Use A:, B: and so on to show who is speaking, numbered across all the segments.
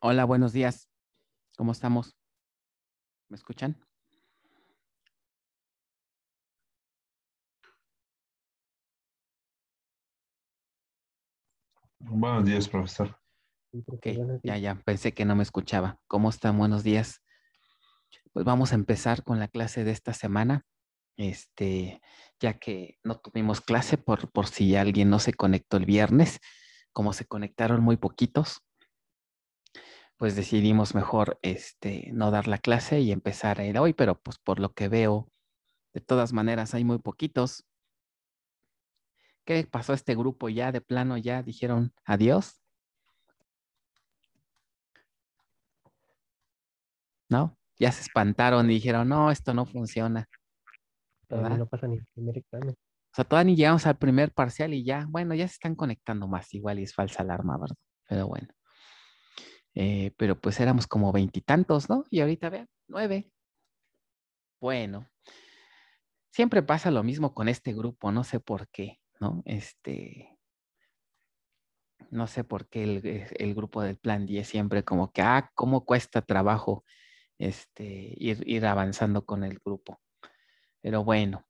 A: Hola, buenos días. ¿Cómo estamos? ¿Me escuchan?
B: Buenos días, profesor.
C: Sí,
A: Ok,
C: profe, buenos días.
A: ya, pensé que no me escuchaba. ¿Cómo están? Buenos días. Pues vamos a empezar con la clase de esta semana. Ya que no tuvimos clase por si alguien no se conectó el viernes, como se conectaron muy poquitos, pues decidimos mejor, no dar la clase y empezar el hoy, pero pues por lo que veo, de todas maneras hay muy poquitos. ¿Qué pasó a este grupo ya de plano? ¿Ya dijeron adiós? ¿No? Ya se espantaron y dijeron, no, esto no funciona,
C: Todavía
A: ¿verdad?
C: no pasa ni el primer examen.
A: O sea, todavía ni llegamos al primer parcial y ya, bueno, ya se están conectando más, igual y es falsa alarma, ¿verdad? Pero bueno, pero pues éramos como veintitantos, ¿no? Y ahorita vean, 9. Bueno, siempre pasa lo mismo con este grupo, no sé por qué, ¿no? No sé por qué el grupo del Plan 10 siempre como que, cómo cuesta trabajo, ir avanzando con el grupo. Pero bueno.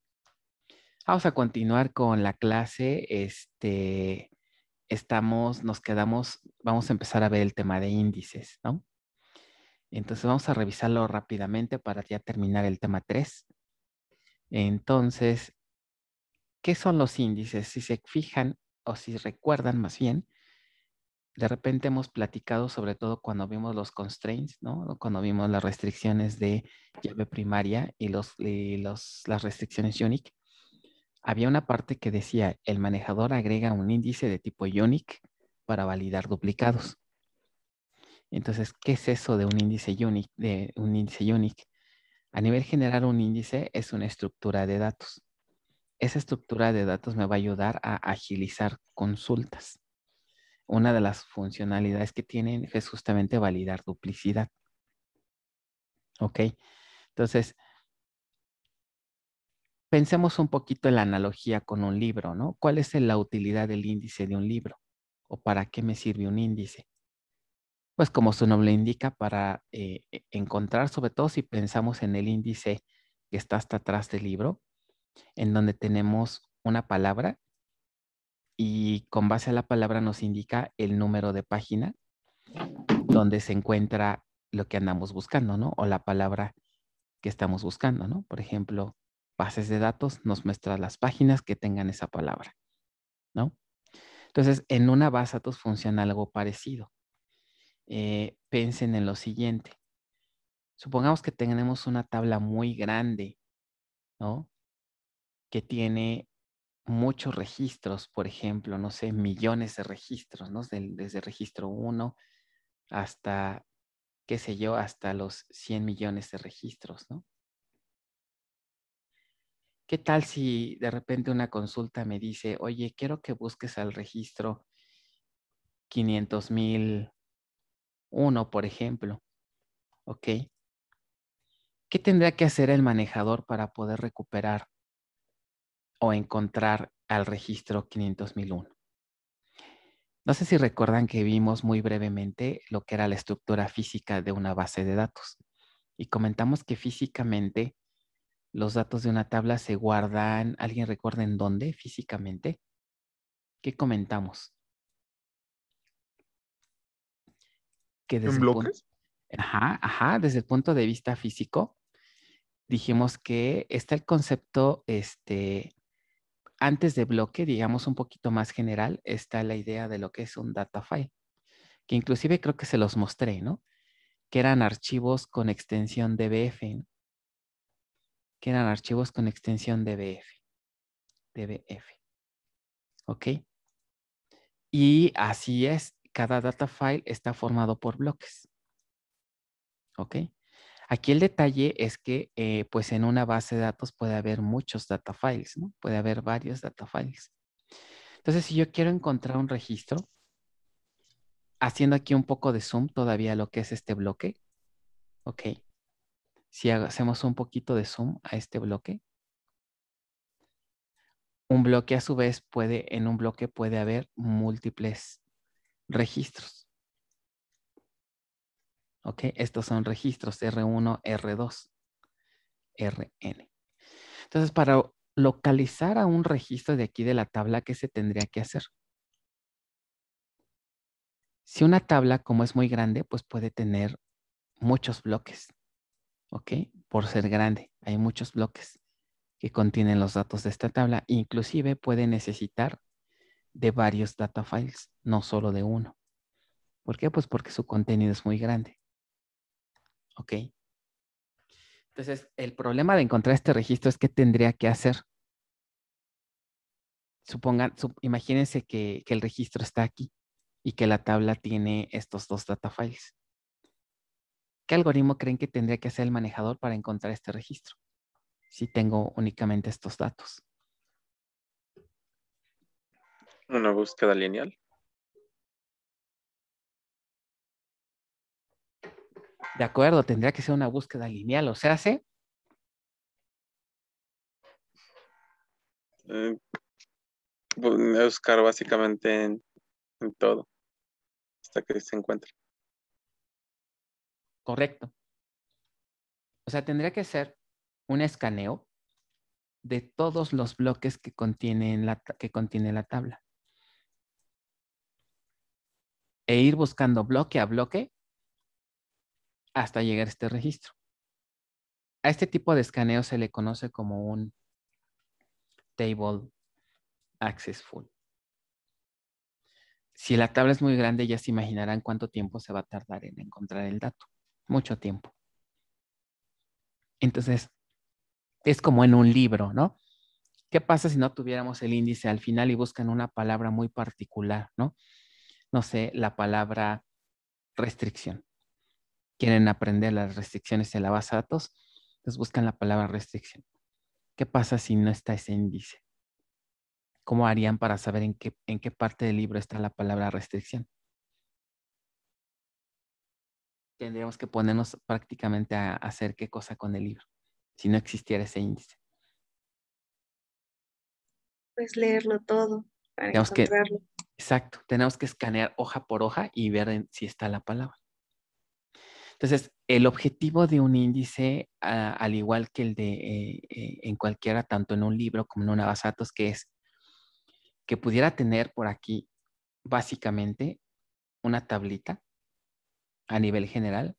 A: Vamos a continuar con la clase. Nos quedamos, vamos a empezar a ver el tema de índices, ¿no? Entonces vamos a revisarlo rápidamente para ya terminar el tema 3. Entonces, ¿qué son los índices? Si se fijan o si recuerdan más bien, de repente hemos platicado sobre todo cuando vimos los constraints, ¿no? Cuando vimos las restricciones de llave primaria y las restricciones unique. Había una parte que decía, el manejador agrega un índice de tipo unique para validar duplicados. Entonces, ¿qué es eso de un índice unique? A nivel general, un índice es una estructura de datos. Esa estructura de datos me va a ayudar a agilizar consultas. Una de las funcionalidades que tienen es justamente validar duplicidad. ¿Ok? Entonces, pensemos un poquito en la analogía con un libro, ¿no? ¿Cuál es la utilidad del índice de un libro? ¿O para qué me sirve un índice? Pues como su nombre indica, para encontrar, sobre todo si pensamos en el índice que está hasta atrás del libro, en donde tenemos una palabra y con base a la palabra nos indica el número de página donde se encuentra lo que andamos buscando, ¿no? O la palabra que estamos buscando, ¿no? Por ejemplo, bases de datos nos muestra las páginas que tengan esa palabra, ¿no? Entonces, en una base de datos funciona algo parecido. Piensen en lo siguiente. Supongamos que tenemos una tabla muy grande, ¿no? Que tiene muchos registros, por ejemplo, no sé, millones de registros, ¿no? Desde el registro uno hasta, qué sé yo, hasta los 100 millones de registros, ¿no? ¿Qué tal si de repente una consulta me dice, oye, quiero que busques al registro 500,001, por ejemplo, ¿ok? ¿Qué tendría que hacer el manejador para poder recuperar o encontrar al registro 500,001? No sé si recuerdan que vimos muy brevemente lo que era la estructura física de una base de datos y comentamos que físicamente los datos de una tabla se guardan. ¿Alguien recuerda en dónde físicamente? ¿Qué comentamos? Que
B: ¿En
A: desde el punto,
B: bloques?
A: desde el punto de vista físico, dijimos que está el concepto, antes de bloque, digamos un poquito más general, está la idea de lo que es un data file, que inclusive creo que se los mostré, ¿no? Que eran archivos con extensión DBF, ¿no? Que eran archivos con extensión DBF, ¿ok? Y así es, cada data file está formado por bloques, ¿ok? Aquí el detalle es que, pues en una base de datos puede haber muchos data files, ¿no? Puede haber varios data files. Entonces, si yo quiero encontrar un registro, haciendo aquí un poco de zoom todavía a lo que es este bloque, ¿ok? Si hacemos un poquito de zoom a este bloque, un bloque a su vez en un bloque puede haber múltiples registros. ¿Ok? Estos son registros R1, R2, Rn. Entonces, para localizar a un registro de aquí de la tabla, ¿qué se tendría que hacer? Si una tabla, como es muy grande, pues puede tener muchos bloques, ¿ok? Por ser grande, hay muchos bloques que contienen los datos de esta tabla. Inclusive puede necesitar de varios data files, no solo de uno. ¿Por qué? Pues porque su contenido es muy grande, ¿ok? Entonces, el problema de encontrar este registro es qué tendría que hacer. Imagínense que el registro está aquí y que la tabla tiene estos dos data files. ¿Qué algoritmo creen que tendría que hacer el manejador para encontrar este registro? Si tengo únicamente estos datos.
B: Una búsqueda lineal.
A: De acuerdo, tendría que ser una búsqueda lineal. O sea, hace
B: Eh, buscar básicamente en todo hasta que se encuentre.
A: correcto. O sea, tendría que ser un escaneo de todos los bloques que contiene la tabla. E ir buscando bloque a bloque hasta llegar a este registro. A este tipo de escaneo se le conoce como un table access full. Si la tabla es muy grande, ya se imaginarán cuánto tiempo se va a tardar en encontrar el dato. Mucho tiempo. Entonces, es como en un libro, ¿no? ¿Qué pasa si no tuviéramos el índice al final y buscan una palabra muy particular, ¿no? No sé, la palabra restricción. Quieren aprender las restricciones de la base de datos, entonces buscan la palabra restricción. ¿Qué pasa si no está ese índice? ¿Cómo harían para saber en qué parte del libro está la palabra restricción? Tendríamos que ponernos prácticamente a hacer qué cosa con el libro, si no existiera ese índice.
C: Pues leerlo todo para
A: Tenemos que,
C: encontrarlo.
A: exacto, tenemos que escanear hoja por hoja y ver si está la palabra. Entonces, el objetivo de un índice, al igual que el de en cualquiera, tanto en un libro como en una base de datos, que es que pudiera tener por aquí básicamente una tablita a nivel general.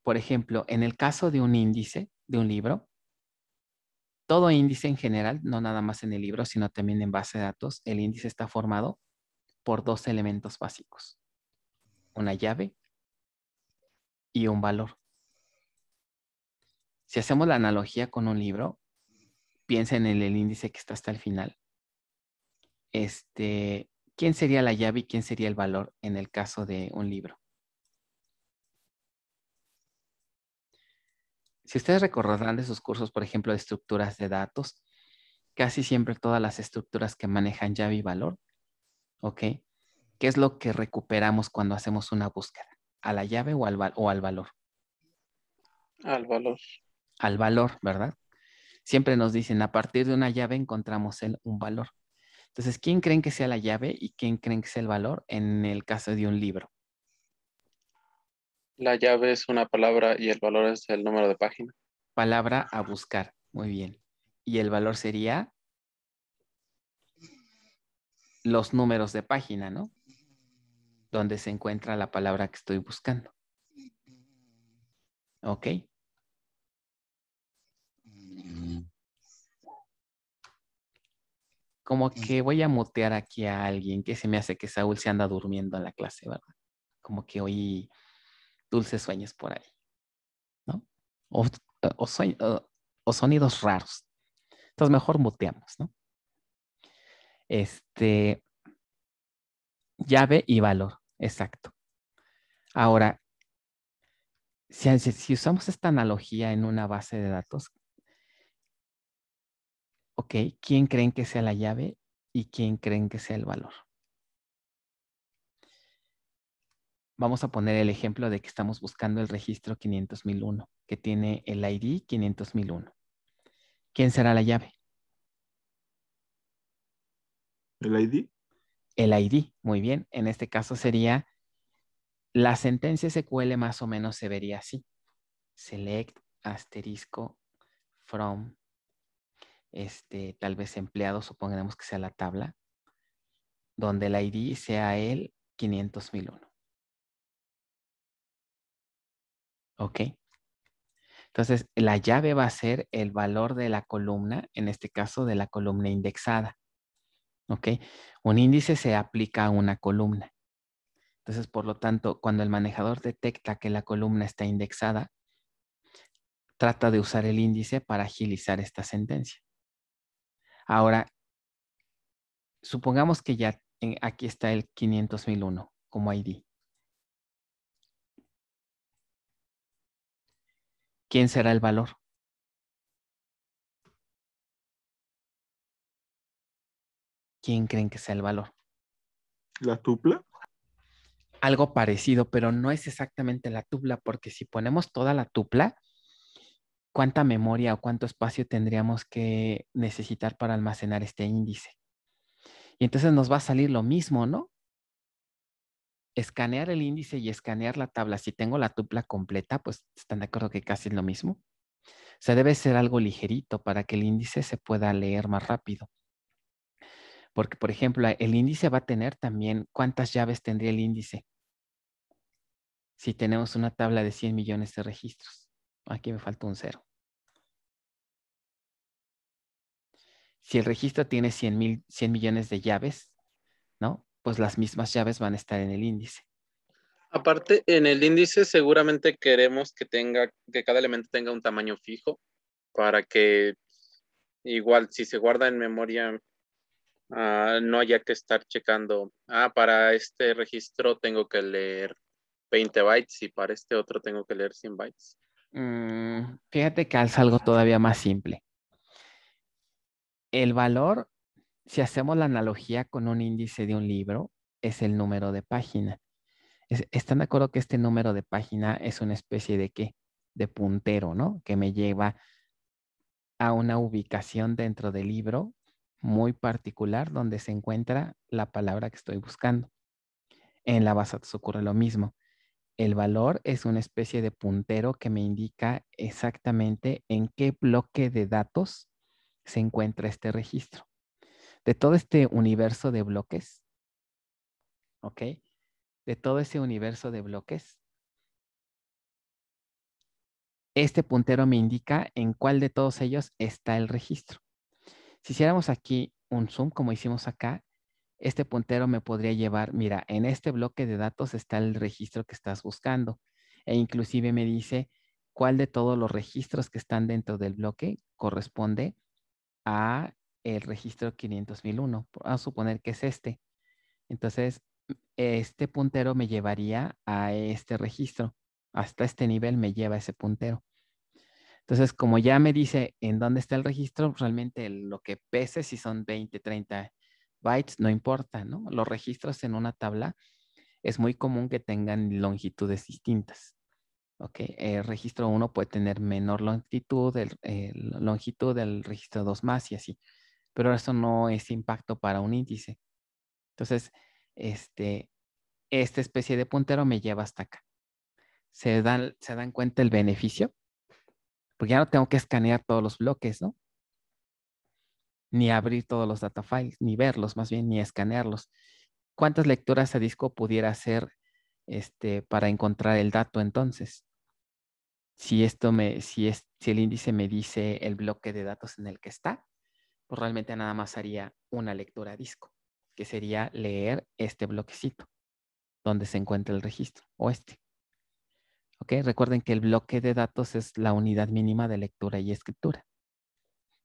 A: Por ejemplo, en el caso de un índice, de un libro, todo índice en general, no nada más en el libro, sino también en base de datos, el índice está formado por dos elementos básicos, una llave y un valor. Si hacemos la analogía con un libro, piensen en el índice que está hasta el final. ¿Quién sería la llave y quién sería el valor en el caso de un libro? Si ustedes recordarán de sus cursos, por ejemplo, de estructuras de datos, casi siempre todas las estructuras que manejan llave y valor, ¿ok? ¿Qué es lo que recuperamos cuando hacemos una búsqueda? ¿A la llave o al valor?
B: Al valor.
A: Al valor, ¿verdad? Siempre nos dicen, a partir de una llave encontramos un valor. Entonces, ¿quién creen que sea la llave y quién creen que sea el valor en el caso de un libro?
B: La llave es una palabra y el valor es el número de página.
A: Palabra a buscar. Muy bien. Y el valor sería los números de página, ¿no? Donde se encuentra la palabra que estoy buscando. ¿Ok? Como que voy a mutear aquí a alguien que se me hace que Saúl se anda durmiendo en la clase, ¿verdad? Como que oí dulces sueños por ahí, ¿no? O, o sonidos raros. Entonces mejor muteamos, ¿no? Llave y valor, exacto. Ahora, si usamos esta analogía en una base de datos, ok, ¿quién creen que sea la llave y quién creen que sea el valor? Vamos a poner el ejemplo de que estamos buscando el registro 500.001, que tiene el ID 500.001. ¿Quién será la llave?
D: ¿El ID?
A: El ID, muy bien. En este caso sería La sentencia SQL más o menos se vería así. Select, asterisco, from, tal vez empleado, supongamos que sea la tabla, donde el ID sea el 500.001. ¿Ok? Entonces, la llave va a ser el valor de la columna, en este caso de la columna indexada. ¿Ok? Un índice se aplica a una columna. Entonces, por lo tanto, cuando el manejador detecta que la columna está indexada, trata de usar el índice para agilizar esta sentencia. Ahora, supongamos que ya aquí está el 500.001 como ID. ¿Quién será el valor? ¿Quién creen que sea el valor?
D: ¿La tupla?
A: Algo parecido, pero no es exactamente la tupla, porque si ponemos toda la tupla, ¿cuánta memoria o cuánto espacio tendríamos que necesitar para almacenar este índice? Y entonces nos va a salir lo mismo, ¿no? Escanear el índice y escanear la tabla. Si tengo la tupla completa, pues están de acuerdo que casi es lo mismo. O sea, debe ser algo ligerito para que el índice se pueda leer más rápido. Porque, por ejemplo, el índice va a tener también cuántas llaves tendría el índice si tenemos una tabla de 100 millones de registros. Aquí me falta un 0. Si el registro tiene 100 millones de llaves, ¿no? Pues las mismas llaves van a estar en el índice.
B: Aparte, en el índice seguramente queremos que cada elemento tenga un tamaño fijo para que igual si se guarda en memoria, no haya que estar checando. Para este registro tengo que leer 20 bytes y para este otro tengo que leer 100 bytes.
A: Fíjate que es algo todavía más simple. El valor, si hacemos la analogía con un índice de un libro, es el número de página. ¿Están de acuerdo que este número de página es una especie de qué? De puntero, ¿no? Que me lleva a una ubicación dentro del libro muy particular donde se encuentra la palabra que estoy buscando. En la base ocurre lo mismo. El valor es una especie de puntero que me indica exactamente en qué bloque de datos se encuentra este registro. De todo este universo de bloques, ¿ok? De todo ese universo de bloques, este puntero me indica en cuál de todos ellos está el registro. Si hiciéramos aquí un zoom, como hicimos acá, este puntero me podría llevar, mira, en este bloque de datos está el registro que estás buscando. E inclusive me dice cuál de todos los registros que están dentro del bloque corresponde a el registro 500.001. Vamos a suponer que es este. Entonces, este puntero me llevaría a este registro. Hasta este nivel me lleva ese puntero. Entonces, como ya me dice en dónde está el registro, realmente lo que pese, si son 20, 30 bytes, no importa, ¿no? Los registros en una tabla es muy común que tengan longitudes distintas. ¿Ok? El registro 1 puede tener menor longitud, longitud del registro 2 más y así. Pero eso no es impacto para un índice. Entonces, esta especie de puntero me lleva hasta acá. ¿Se dan cuenta el beneficio? Porque ya no tengo que escanear todos los bloques, ¿no? Ni abrir todos los data files, ni verlos, más bien, ni escanearlos. ¿Cuántas lecturas a disco pudiera hacer para encontrar el dato entonces? Si el índice me dice el bloque de datos en el que está, pues realmente nada más haría una lectura a disco, que sería leer este bloquecito donde se encuentra el registro, o este. ¿Ok? Recuerden que el bloque de datos es la unidad mínima de lectura y escritura.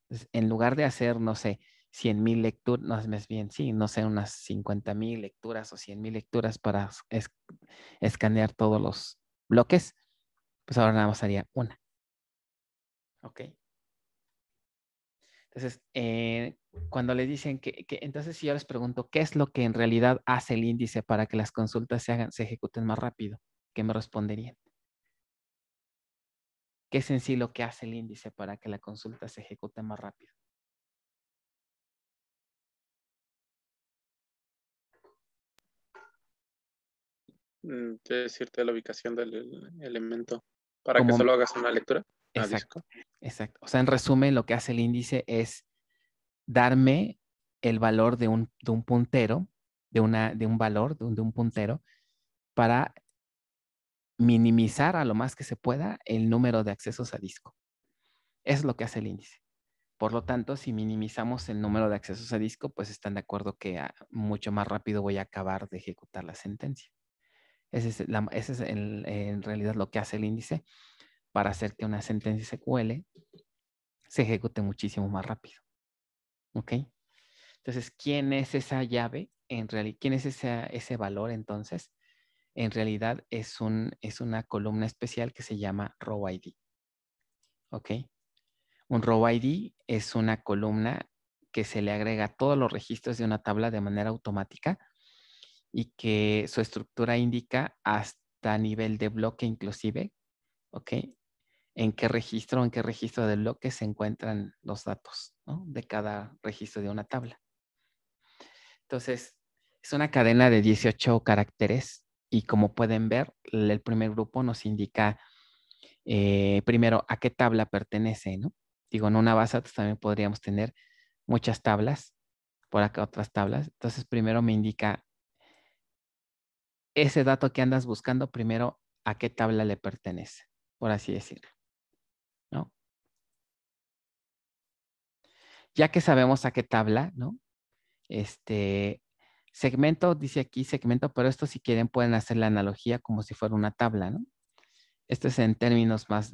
A: Entonces, en lugar de hacer, no sé, 100,000 lecturas, no, más bien, sí, no sé, unas 50,000 lecturas o 100,000 lecturas para escanear todos los bloques, pues ahora nada más haría una. ¿Ok? Entonces, cuando le dicen entonces si yo les pregunto, ¿qué es lo que en realidad hace el índice para que las consultas se ejecuten más rápido? ¿Qué me responderían? ¿Qué es en sí lo que hace el índice para que la consulta se ejecute más rápido?
B: de decirte la ubicación del elemento para que
A: Como,
B: solo hagas una lectura.
A: exacto,
B: Disco.
A: exacto. O sea, en resumen, lo que hace el índice es darme el valor de un puntero, de un valor, de un puntero, para minimizar a lo más que se pueda el número de accesos a disco. Eso es lo que hace el índice. Por lo tanto, si minimizamos el número de accesos a disco, pues están de acuerdo que mucho más rápido voy a acabar de ejecutar la sentencia. Ese es en realidad lo que hace el índice para hacer que una sentencia SQL se ejecute muchísimo más rápido. ¿Ok? Entonces, ¿quién es esa llave? ¿Quién es ese valor entonces? En realidad es una columna especial que se llama row ID. ¿Ok? Un row ID es una columna que se le agrega a todos los registros de una tabla de manera automática y que su estructura indica hasta nivel de bloque inclusive, ¿ok? En qué registro de bloque se encuentran los datos, ¿no? De cada registro de una tabla. Entonces, es una cadena de 18 caracteres y como pueden ver, el primer grupo nos indica primero a qué tabla pertenece, ¿no? Digo, en una base de datos también podríamos tener muchas tablas, por acá otras tablas. Entonces, primero me indica ese dato que andas buscando, primero a qué tabla le pertenece, por así decirlo, ¿no? Ya que sabemos a qué tabla, ¿no? Segmento, dice aquí segmento, pero esto si quieren pueden hacer la analogía como si fuera una tabla, ¿no? Esto es en términos más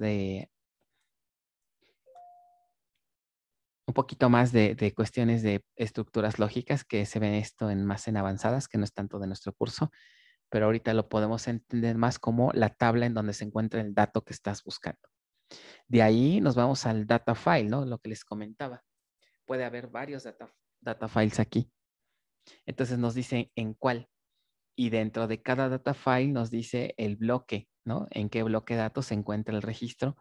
A: un poquito más de cuestiones de estructuras lógicas que se ven esto más en avanzadas, que no es tanto de nuestro curso, pero ahorita lo podemos entender más como la tabla en donde se encuentra el dato que estás buscando. De ahí nos vamos al data file, ¿no? Lo que les comentaba. Puede haber varios data files aquí. Entonces nos dice en cuál. Y dentro de cada data file nos dice el bloque, ¿no? En qué bloque de datos se encuentra el registro.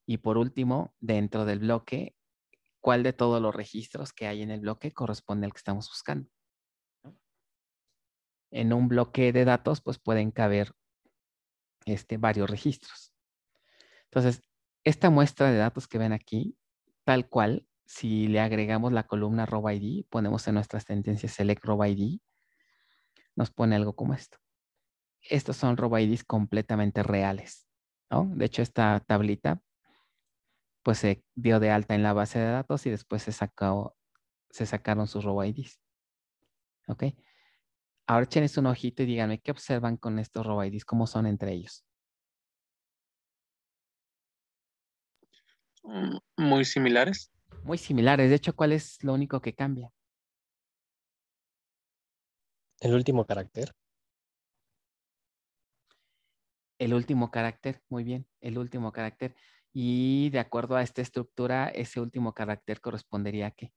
A: Y por último, dentro del bloque, cuál de todos los registros que hay en el bloque corresponde al que estamos buscando, ¿no? En un bloque de datos, pues pueden caber varios registros. Entonces, esta muestra de datos que ven aquí, tal cual, si le agregamos la columna row ID, ponemos en nuestra sentencia select row ID, nos pone algo como esto. Estos son row IDs completamente reales, ¿no? De hecho, esta tablita, pues se dio de alta en la base de datos y después se sacaron sus row IDs. ¿Ok? Ahora échenles un ojito y díganme qué observan con estos row IDs, cómo son entre ellos.
B: Muy similares.
A: Muy similares. De hecho, ¿cuál es lo único que cambia?
E: El último carácter.
A: El último carácter, muy bien, el último carácter. Y de acuerdo a esta estructura, ese último carácter correspondería a ¿qué?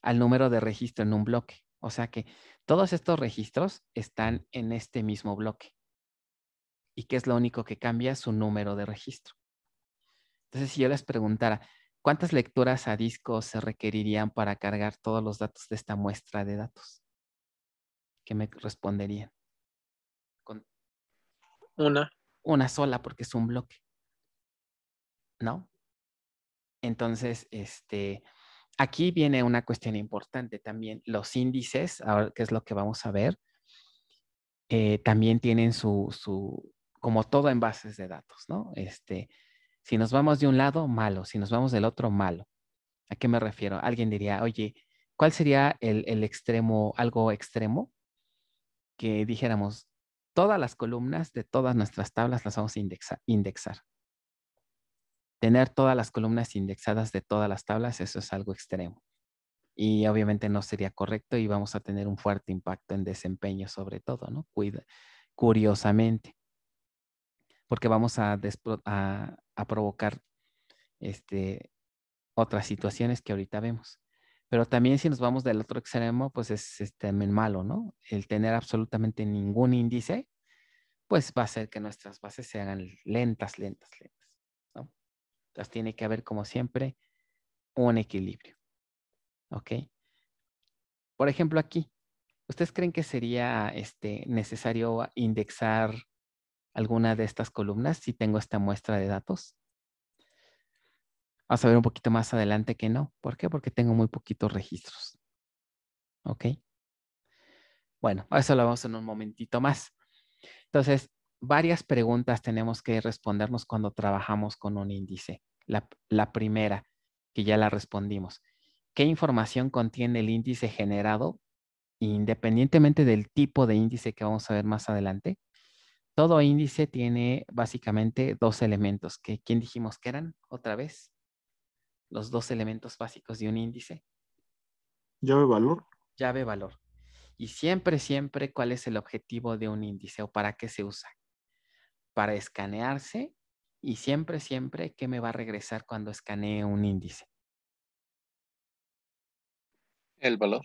A: Al número de registro en un bloque. O sea que todos estos registros están en este mismo bloque. ¿Y qué es lo único que cambia? Su número de registro. Entonces, si yo les preguntara, ¿cuántas lecturas a disco se requerirían para cargar todos los datos de esta muestra de datos? ¿Qué me responderían? Con una sola, porque es un bloque, ¿no? Entonces, aquí viene una cuestión importante también. Los índices, ahora que es lo que vamos a ver, también tienen como todo en bases de datos, ¿no? Si nos vamos de un lado, malo. Si nos vamos del otro, malo. ¿A qué me refiero? Alguien diría, oye, ¿cuál sería el extremo, algo extremo? Que dijéramos, todas las columnas de todas nuestras tablas las vamos a indexar. Tener todas las columnas indexadas de todas las tablas, eso es algo extremo. Y obviamente no sería correcto y vamos a tener un fuerte impacto en desempeño sobre todo, ¿no? Curiosamente, porque vamos a provocar otras situaciones que ahorita vemos. Pero también si nos vamos del otro extremo, pues es también malo, ¿no? El tener absolutamente ningún índice, pues va a hacer que nuestras bases se hagan lentas, ¿no? Entonces tiene que haber, como siempre, un equilibrio, ¿ok? Por ejemplo, aquí, ¿Ustedes creen que sería necesario indexar alguna de estas columnas si tengo esta muestra de datos? Vamos a ver un poquito más adelante que no. ¿Por qué? Porque tengo muy poquitos registros. ¿Ok? Bueno, a eso lo vamos en un momentito más. Entonces, varias preguntas tenemos que respondernos cuando trabajamos con un índice. La primera, que ya la respondimos. ¿Qué información contiene el índice generado? Independientemente del tipo de índice que vamos a ver más adelante, todo índice tiene básicamente dos elementos. ¿Quién dijimos que eran otra vez? Los dos elementos básicos de un índice.
D: Llave valor.
A: Llave valor. Y siempre, siempre, ¿cuál es el objetivo de un índice o para qué se usa? Para escanearse y siempre, siempre, ¿qué me va a regresar cuando escanee un índice?
B: El valor.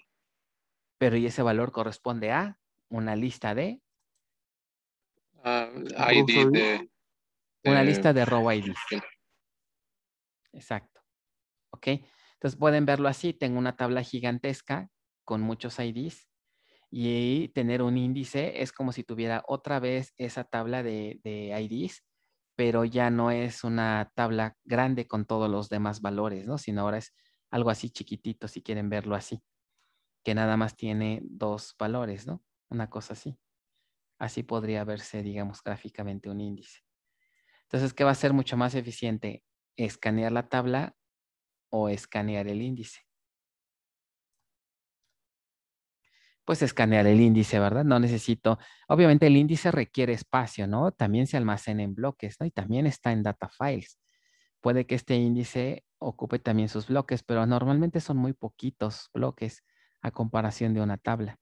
A: Pero y ese valor corresponde a una lista de
B: ID de,
A: una
B: de-
A: lista de row IDs. Exacto. ¿Ok? Entonces pueden verlo así. Tengo una tabla gigantesca con muchos IDs y tener un índice es como si tuviera otra vez esa tabla de IDs, pero ya no es una tabla grande con todos los demás valores, ¿no? Sino ahora es algo así chiquitito, si quieren verlo así, que nada más tiene dos valores, ¿no? Una cosa así. Así podría verse, digamos, gráficamente un índice. Entonces, ¿qué va a ser mucho más eficiente? ¿Escanear la tabla o escanear el índice? Pues escanear el índice, ¿verdad? No necesito, obviamente el índice requiere espacio, ¿no? También se almacena en bloques, ¿no? Y también está en data files. Puede que este índice ocupe también sus bloques, pero normalmente son muy poquitos bloques a comparación de una tabla.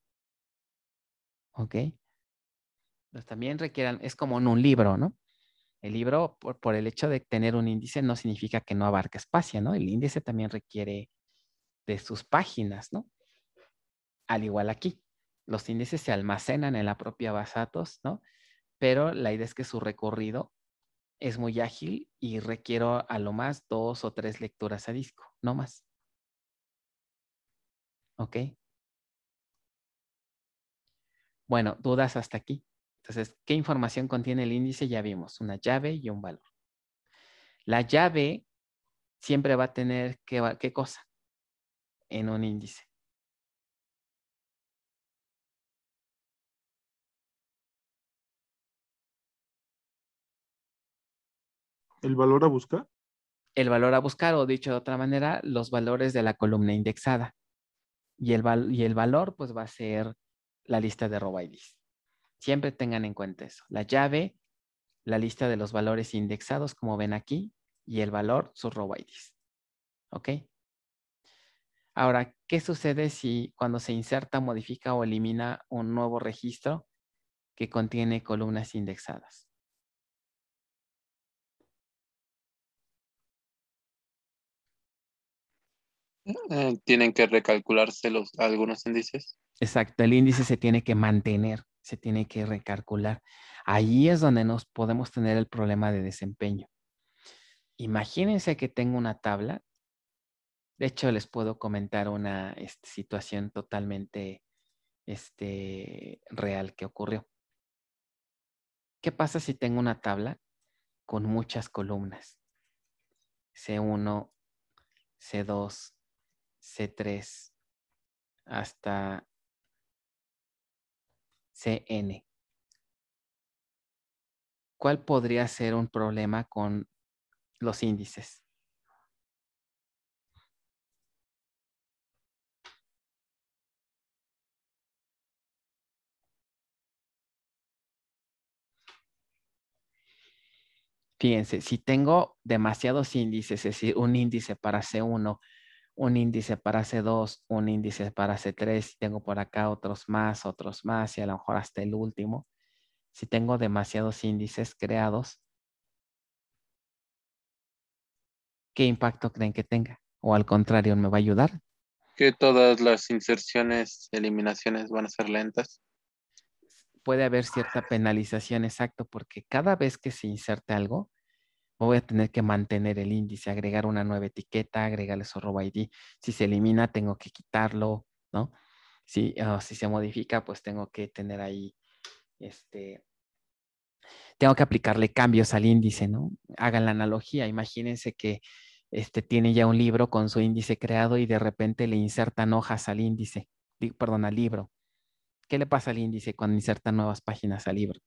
A: ¿Ok? Entonces también requieran, es como en un libro, ¿no? El libro, por el hecho de tener un índice, no significa que no abarque espacio, ¿no? El índice también requiere de sus páginas, ¿no? Al igual aquí, los índices se almacenan en la propia base de datos, ¿no? Pero la idea es que su recorrido es muy ágil y requiero a lo más 2 o 3 lecturas a disco, no más. ¿Ok? Bueno, dudas hasta aquí. Entonces, ¿qué información contiene el índice? Ya vimos, una llave y un valor. La llave siempre va a tener, ¿qué cosa? En un índice.
D: El valor a buscar.
A: El valor a buscar, o dicho de otra manera, los valores de la columna indexada. Y el valor, pues, va a ser la lista de row IDs. Siempre tengan en cuenta eso. La llave, la lista de los valores indexados, como ven aquí, y el valor, sus row IDs. ¿Ok? Ahora, ¿qué sucede si cuando se inserta, modifica o elimina un nuevo registro que contiene columnas indexadas?
B: Tienen que recalcularse algunos índices.
A: Exacto, el índice se tiene que mantener, se tiene que recalcular. Ahí es donde nos podemos tener el problema de desempeño. Imagínense que tengo una tabla. De hecho, les puedo comentar una situación totalmente real que ocurrió. ¿Qué pasa si tengo una tabla con muchas columnas? C1, C2, C3, hasta CN. ¿Cuál podría ser un problema con los índices? Fíjense, si tengo demasiados índices, es decir, un índice para C1, un índice para C2, un índice para C3, y tengo por acá otros más, y a lo mejor hasta el último. Si tengo demasiados índices creados, ¿qué impacto creen que tenga? O al contrario, ¿me va a ayudar?
B: Que todas las inserciones, eliminaciones van a ser lentas.
A: Puede haber cierta penalización, exacto, porque cada vez que se inserte algo, voy a tener que mantener el índice, agregar una nueva etiqueta, agregarle su row ID. Si se elimina, tengo que quitarlo, ¿no? Si se modifica, pues tengo que tener ahí, tengo que aplicarle cambios al índice, ¿no? Hagan la analogía. Imagínense que tiene ya un libro con su índice creado y de repente le insertan hojas al índice, perdón, al libro. ¿Qué le pasa al índice cuando insertan nuevas páginas al libro?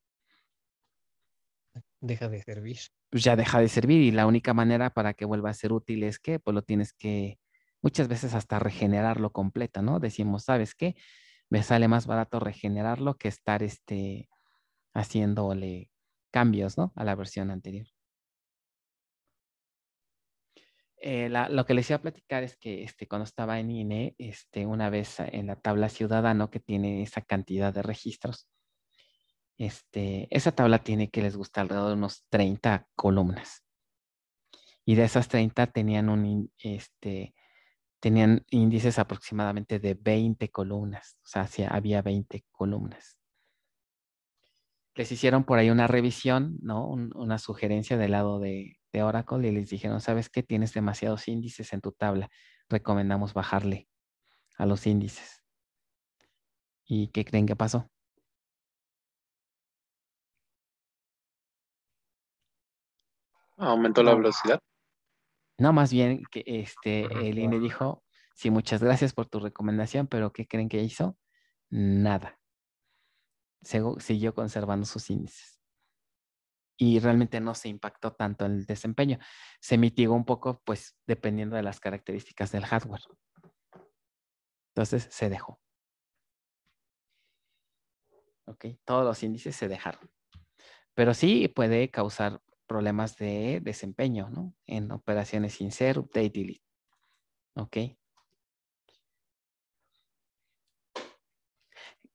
E: Deja de servir.
A: Pues ya deja de servir y la única manera para que vuelva a ser útil es que pues lo tienes que muchas veces hasta regenerarlo completo, ¿no? Decimos, ¿sabes qué? Me sale más barato regenerarlo que estar haciéndole cambios, ¿no? A la versión anterior. Lo que les iba a platicar es que cuando estaba en INE, una vez en la tabla ciudadano que tiene esa cantidad de registros, esa tabla tiene que les gusta alrededor de unos 30 columnas. Y de esas 30 tenían índices aproximadamente de 20 columnas. O sea, sí, había 20 columnas. Les hicieron por ahí una revisión, ¿no? Una sugerencia del lado de Oracle y les dijeron, ¿sabes qué? Tienes demasiados índices en tu tabla. Recomendamos bajarle a los índices. ¿Y qué creen que pasó?
B: Aumentó la velocidad.
A: No, más bien que el INE dijo, sí, muchas gracias por tu recomendación, pero ¿qué creen que hizo? Nada. Siguió conservando sus índices. Y realmente no se impactó tanto en el desempeño. Se mitigó un poco, pues, dependiendo de las características del hardware. Entonces, se dejó. ¿Ok? Todos los índices se dejaron. Pero sí puede causar problemas de desempeño, ¿no? En operaciones insert, update, delete. ¿Ok?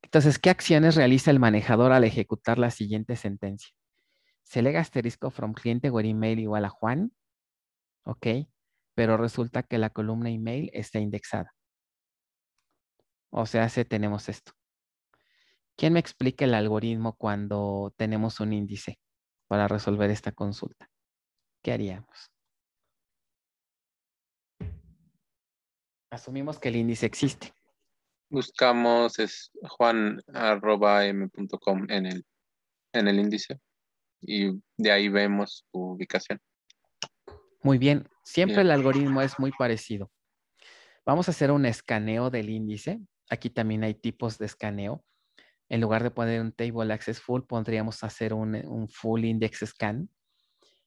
A: Entonces, ¿qué acciones realiza el manejador al ejecutar la siguiente sentencia? Select asterisco from cliente where email igual a Juan. ¿Ok? Pero resulta que la columna email está indexada. O sea, tenemos esto. ¿Quién me explica el algoritmo cuando tenemos un índice para resolver esta consulta? ¿Qué haríamos? Asumimos que el índice existe.
B: Buscamos juan@m.com en el índice y de ahí vemos su ubicación.
A: Muy bien. Siempre
B: Bien.
A: el algoritmo es muy parecido. Vamos a hacer un escaneo del índice. Aquí también hay tipos de escaneo. En lugar de poner un table access full, podríamos hacer un full index scan.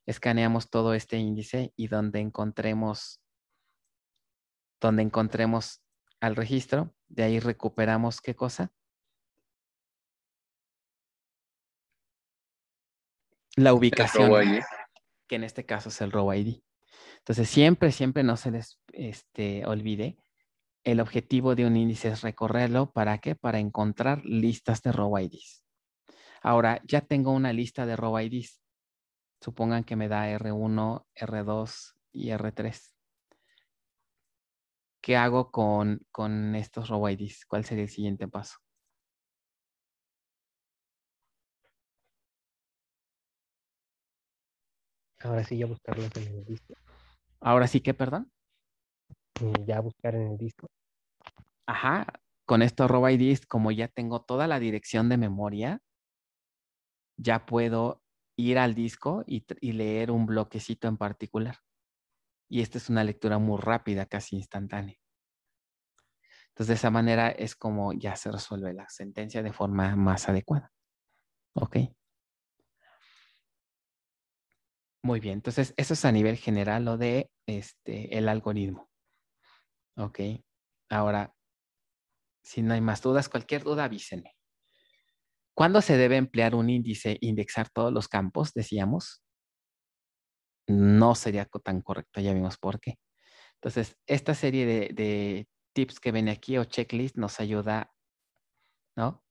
A: Escaneamos todo este índice y donde encontremos al registro, de ahí recuperamos ¿qué cosa? La ubicación,
B: row ID.
A: que en este caso es el row ID. Entonces, siempre no se les olvide, el objetivo de un índice es recorrerlo. ¿Para qué? Para encontrar listas de row IDs. Ahora, ya tengo una lista de row IDs. Supongan que me da R1, R2 y R3. ¿Qué hago con estos row IDs? ¿Cuál sería el siguiente paso?
E: Ahora sí, ya buscarlos en el disco.
A: Ahora sí que, perdón.
E: Ya buscar en el disco.
A: Ajá, con estos row IDs, como ya tengo toda la dirección de memoria, ya puedo ir al disco y leer un bloquecito en particular. Y esta es una lectura muy rápida, casi instantánea. Entonces, de esa manera es como ya se resuelve la sentencia de forma más adecuada. ¿Ok? Muy bien. Entonces, eso es a nivel general lo de el algoritmo. ¿Ok? Ahora, si no hay más dudas, cualquier duda avísenme. ¿Cuándo se debe emplear un índice, indexar todos los campos? Decíamos. No sería tan correcto, ya vimos por qué. Entonces, esta serie de tips que ven aquí o checklist nos ayuda, ¿no?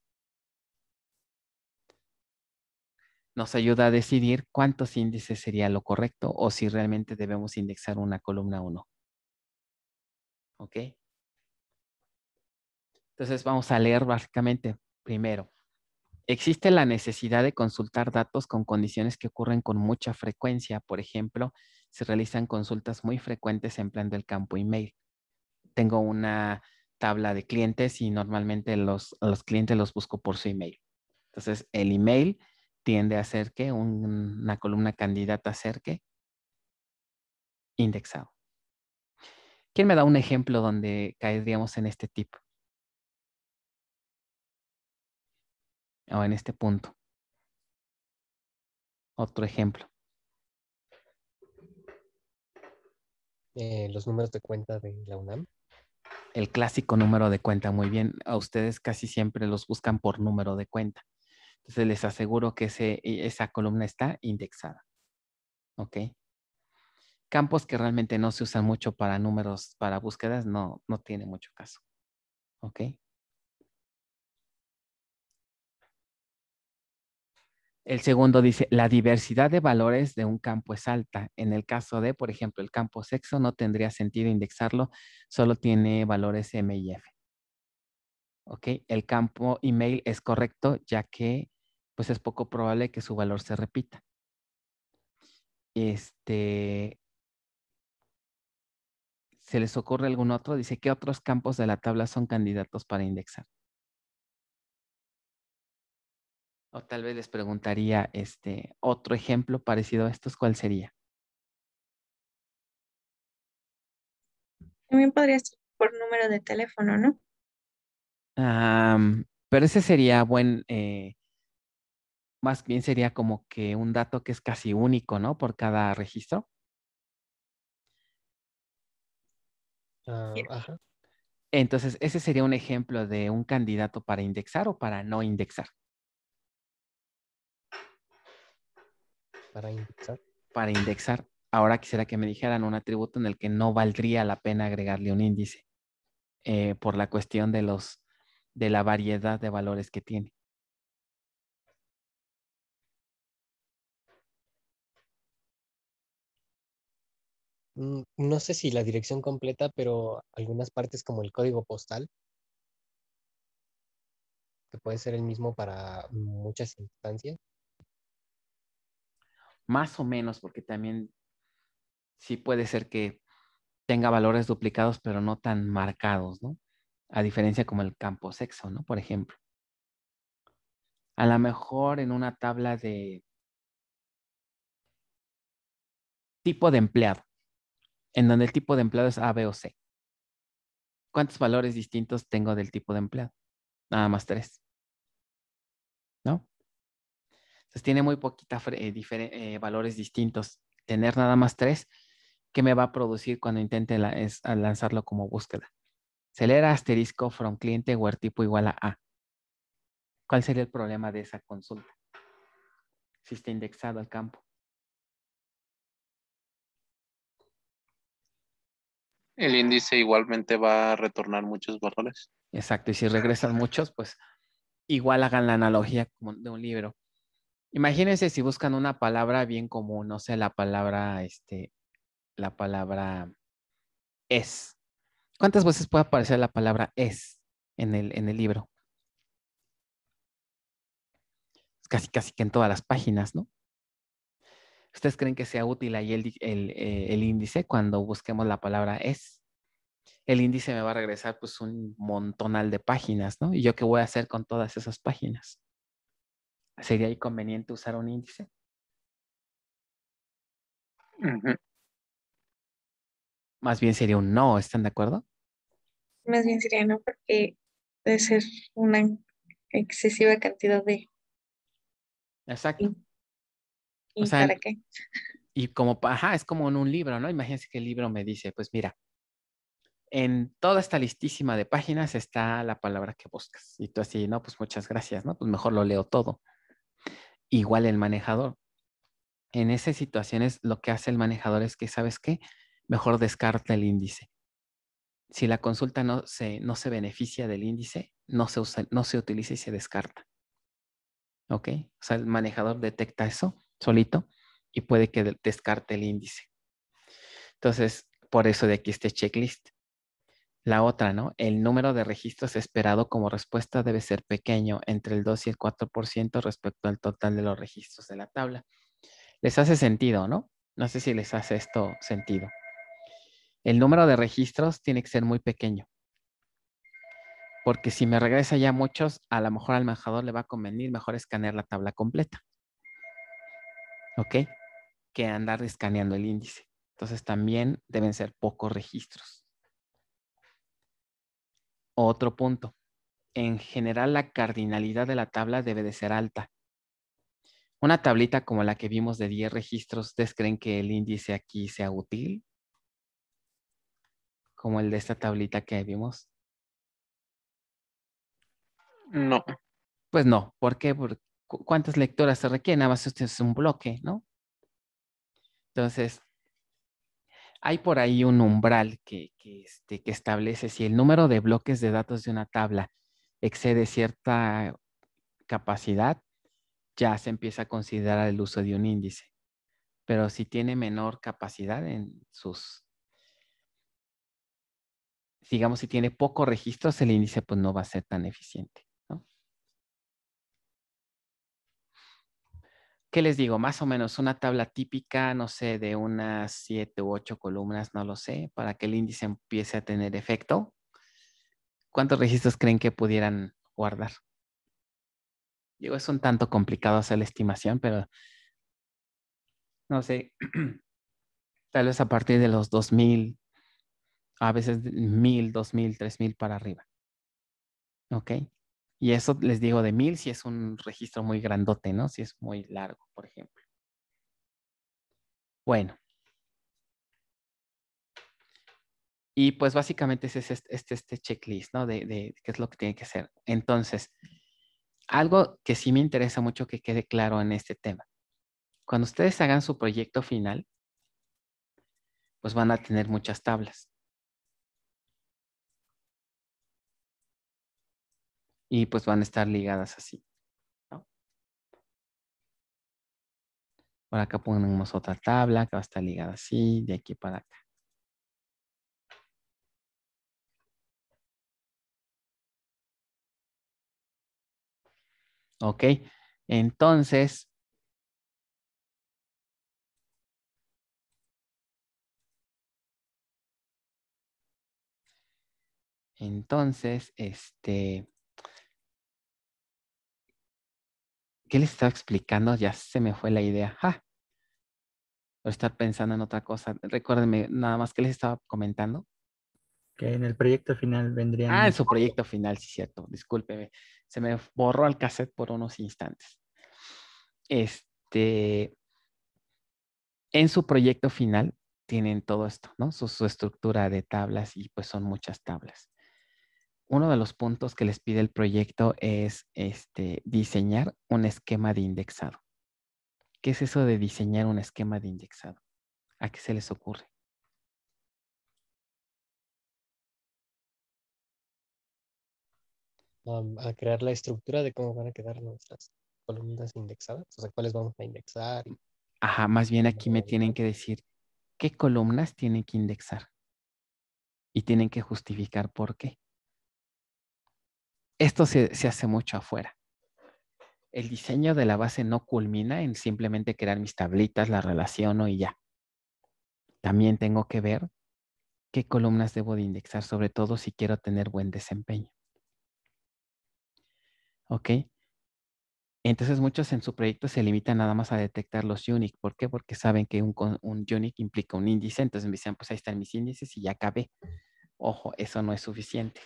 A: Nos ayuda a decidir cuántos índices sería lo correcto o si realmente debemos indexar una columna o no. ¿Ok? Entonces, vamos a leer básicamente primero. Existe la necesidad de consultar datos con condiciones que ocurren con mucha frecuencia. Por ejemplo, se realizan consultas muy frecuentes empleando el campo email. Tengo una tabla de clientes y normalmente a los clientes los busco por su email. Entonces, el email tiende a ser que una columna candidata a ser que indexado. ¿Quién me da un ejemplo donde caeríamos en este tipo? O en este punto. Otro ejemplo.
E: Los números de cuenta de la UNAM.
A: El clásico número de cuenta, muy bien. A ustedes casi siempre los buscan por número de cuenta. Entonces les aseguro que esa columna está indexada. ¿Ok? Campos que realmente no se usan mucho para números, para búsquedas, no tiene mucho caso. ¿Ok? El segundo dice, la diversidad de valores de un campo es alta. En el caso de, por ejemplo, el campo sexo, no tendría sentido indexarlo, solo tiene valores M y F. ¿Ok? El campo email es correcto, ya que pues es poco probable que su valor se repita. ¿Se les ocurre algún otro? Dice, ¿qué otros campos de la tabla son candidatos para indexar? O tal vez les preguntaría, otro ejemplo parecido a estos, ¿cuál sería?
C: También podría ser por número de teléfono, ¿no?
A: Pero ese sería más bien sería como que un dato que es casi único, ¿no? Por cada registro.
E: Ajá,
A: Entonces, ese sería un ejemplo de un candidato para indexar o para no indexar.
E: para indexar.
A: Para indexar. Ahora quisiera que me dijeran un atributo en el que no valdría la pena agregarle un índice por la cuestión de la variedad de valores que tiene.
E: No sé si la dirección completa, pero algunas partes como el código postal, que puede ser el mismo para muchas instancias.
A: Más o menos, porque también sí puede ser que tenga valores duplicados, pero no tan marcados, ¿no? A diferencia como el campo sexo, ¿no? Por ejemplo. A lo mejor en una tabla de tipo de empleado, en donde el tipo de empleado es A, B o C. ¿Cuántos valores distintos tengo del tipo de empleado? Nada más 3, ¿no? Entonces tiene muy poquita valores distintos. Tener nada más 3, ¿qué me va a producir cuando intente a lanzarlo como búsqueda? Celera asterisco from cliente where tipo igual a. ¿Cuál sería el problema de esa consulta? Si está indexado al campo.
B: El índice igualmente va a retornar muchos valores.
A: Exacto. Y si regresan muchos, pues igual hagan la analogía como de un libro. Imagínense si buscan una palabra bien común, no sé, la palabra es. ¿Cuántas veces puede aparecer la palabra es en el libro? Casi que en todas las páginas, ¿no? ¿Ustedes creen que sea útil ahí el índice cuando busquemos la palabra es? El índice me va a regresar pues un montonal de páginas, ¿no? ¿Y yo qué voy a hacer con todas esas páginas? ¿Sería ahí conveniente usar un índice?
B: Ujú.
A: Más bien sería un no, ¿están de acuerdo?
C: Más bien sería no, porque debe ser una excesiva cantidad de...
A: Exacto.
C: ¿Y,
A: O
C: y
A: sea,
C: para qué?
A: y como, ajá, es como en un libro, ¿no? Imagínense que el libro me dice, pues mira, en toda esta listísima de páginas está la palabra que buscas. Y tú así, no, pues muchas gracias, ¿no? Pues mejor lo leo todo. Igual el manejador. En esas situaciones lo que hace el manejador es que, ¿sabes qué? Mejor descarta el índice. Si la consulta no se beneficia del índice, no se utiliza y se descarta. ¿Ok? O sea, el manejador detecta eso solito y puede que descarte el índice. Entonces, por eso de aquí este checklist. La otra, ¿no? El número de registros esperado como respuesta debe ser pequeño, entre el 2 y el 4% respecto al total de los registros de la tabla. Les hace sentido, ¿no? No sé si les hace esto sentido. El número de registros tiene que ser muy pequeño. Porque si me regresa ya muchos, a lo mejor al manejador le va a convenir mejor escanear la tabla completa. ¿Ok? Que andar escaneando el índice. Entonces también deben ser pocos registros. Otro punto. En general, la cardinalidad de la tabla debe de ser alta. Una tablita como la que vimos de 10 registros, ¿ustedes creen que el índice aquí sea útil? Como el de esta tablita que vimos.
B: No.
A: Pues no. ¿Por qué? Porque ¿cuántas lecturas se requieren? Nada más esto es un bloque, ¿no? Entonces, hay por ahí un umbral que establece si el número de bloques de datos de una tabla excede cierta capacidad, ya se empieza a considerar el uso de un índice. Pero si tiene menor capacidad en sus, digamos, si tiene pocos registros, el índice pues no va a ser tan eficiente, ¿no? ¿Qué les digo? Más o menos una tabla típica, no sé, de unas 7 u 8 columnas, no lo sé, para que el índice empiece a tener efecto. ¿Cuántos registros creen que pudieran guardar? Digo, es un tanto complicado hacer la estimación, pero no sé, tal vez a partir de los 2000, a veces 1000, 2000, 3000 para arriba. ¿Ok? Y eso les digo de 1000 si es un registro muy grandote, ¿no? Si es muy largo, por ejemplo. Bueno. Y pues básicamente ese es este checklist, ¿no? De qué es lo que tiene que hacer. Entonces, algo que sí me interesa mucho que quede claro en este tema. Cuando ustedes hagan su proyecto final, pues van a tener muchas tablas. Y pues van a estar ligadas así, ¿no? Por acá ponemos otra tabla que va a estar ligada así, de aquí para acá. Ok, entonces, ¿qué les estaba explicando? Ya se me fue la idea. ¡Ja! Por estar pensando en otra cosa. Recuérdenme nada más que les estaba comentando.
F: Que en el proyecto final
A: Ah, en
F: vendrían.
A: su proyecto final, sí, cierto. Discúlpeme. Se me borró el cassette por unos instantes. En su proyecto final tienen todo esto, ¿no? Su estructura de tablas y pues son muchas tablas. Uno de los puntos que les pide el proyecto es diseñar un esquema de indexado. ¿Qué es eso de diseñar un esquema de indexado? ¿A qué se les ocurre?
E: A crear la estructura de cómo van a quedar nuestras columnas indexadas, o sea, cuáles vamos a indexar.
A: Ajá, más bien aquí me tienen que decir qué columnas tienen que indexar y tienen que justificar por qué. Esto se hace mucho afuera. El diseño de la base no culmina en simplemente crear mis tablitas, las relaciono y ya. También tengo que ver qué columnas debo de indexar, sobre todo si quiero tener buen desempeño. ¿Ok? Entonces muchos en su proyecto se limitan nada más a detectar los unique. ¿Por qué? Porque saben que un unique implica un índice. Entonces me dicen, pues ahí están mis índices y ya acabé. Ojo, eso no es suficiente.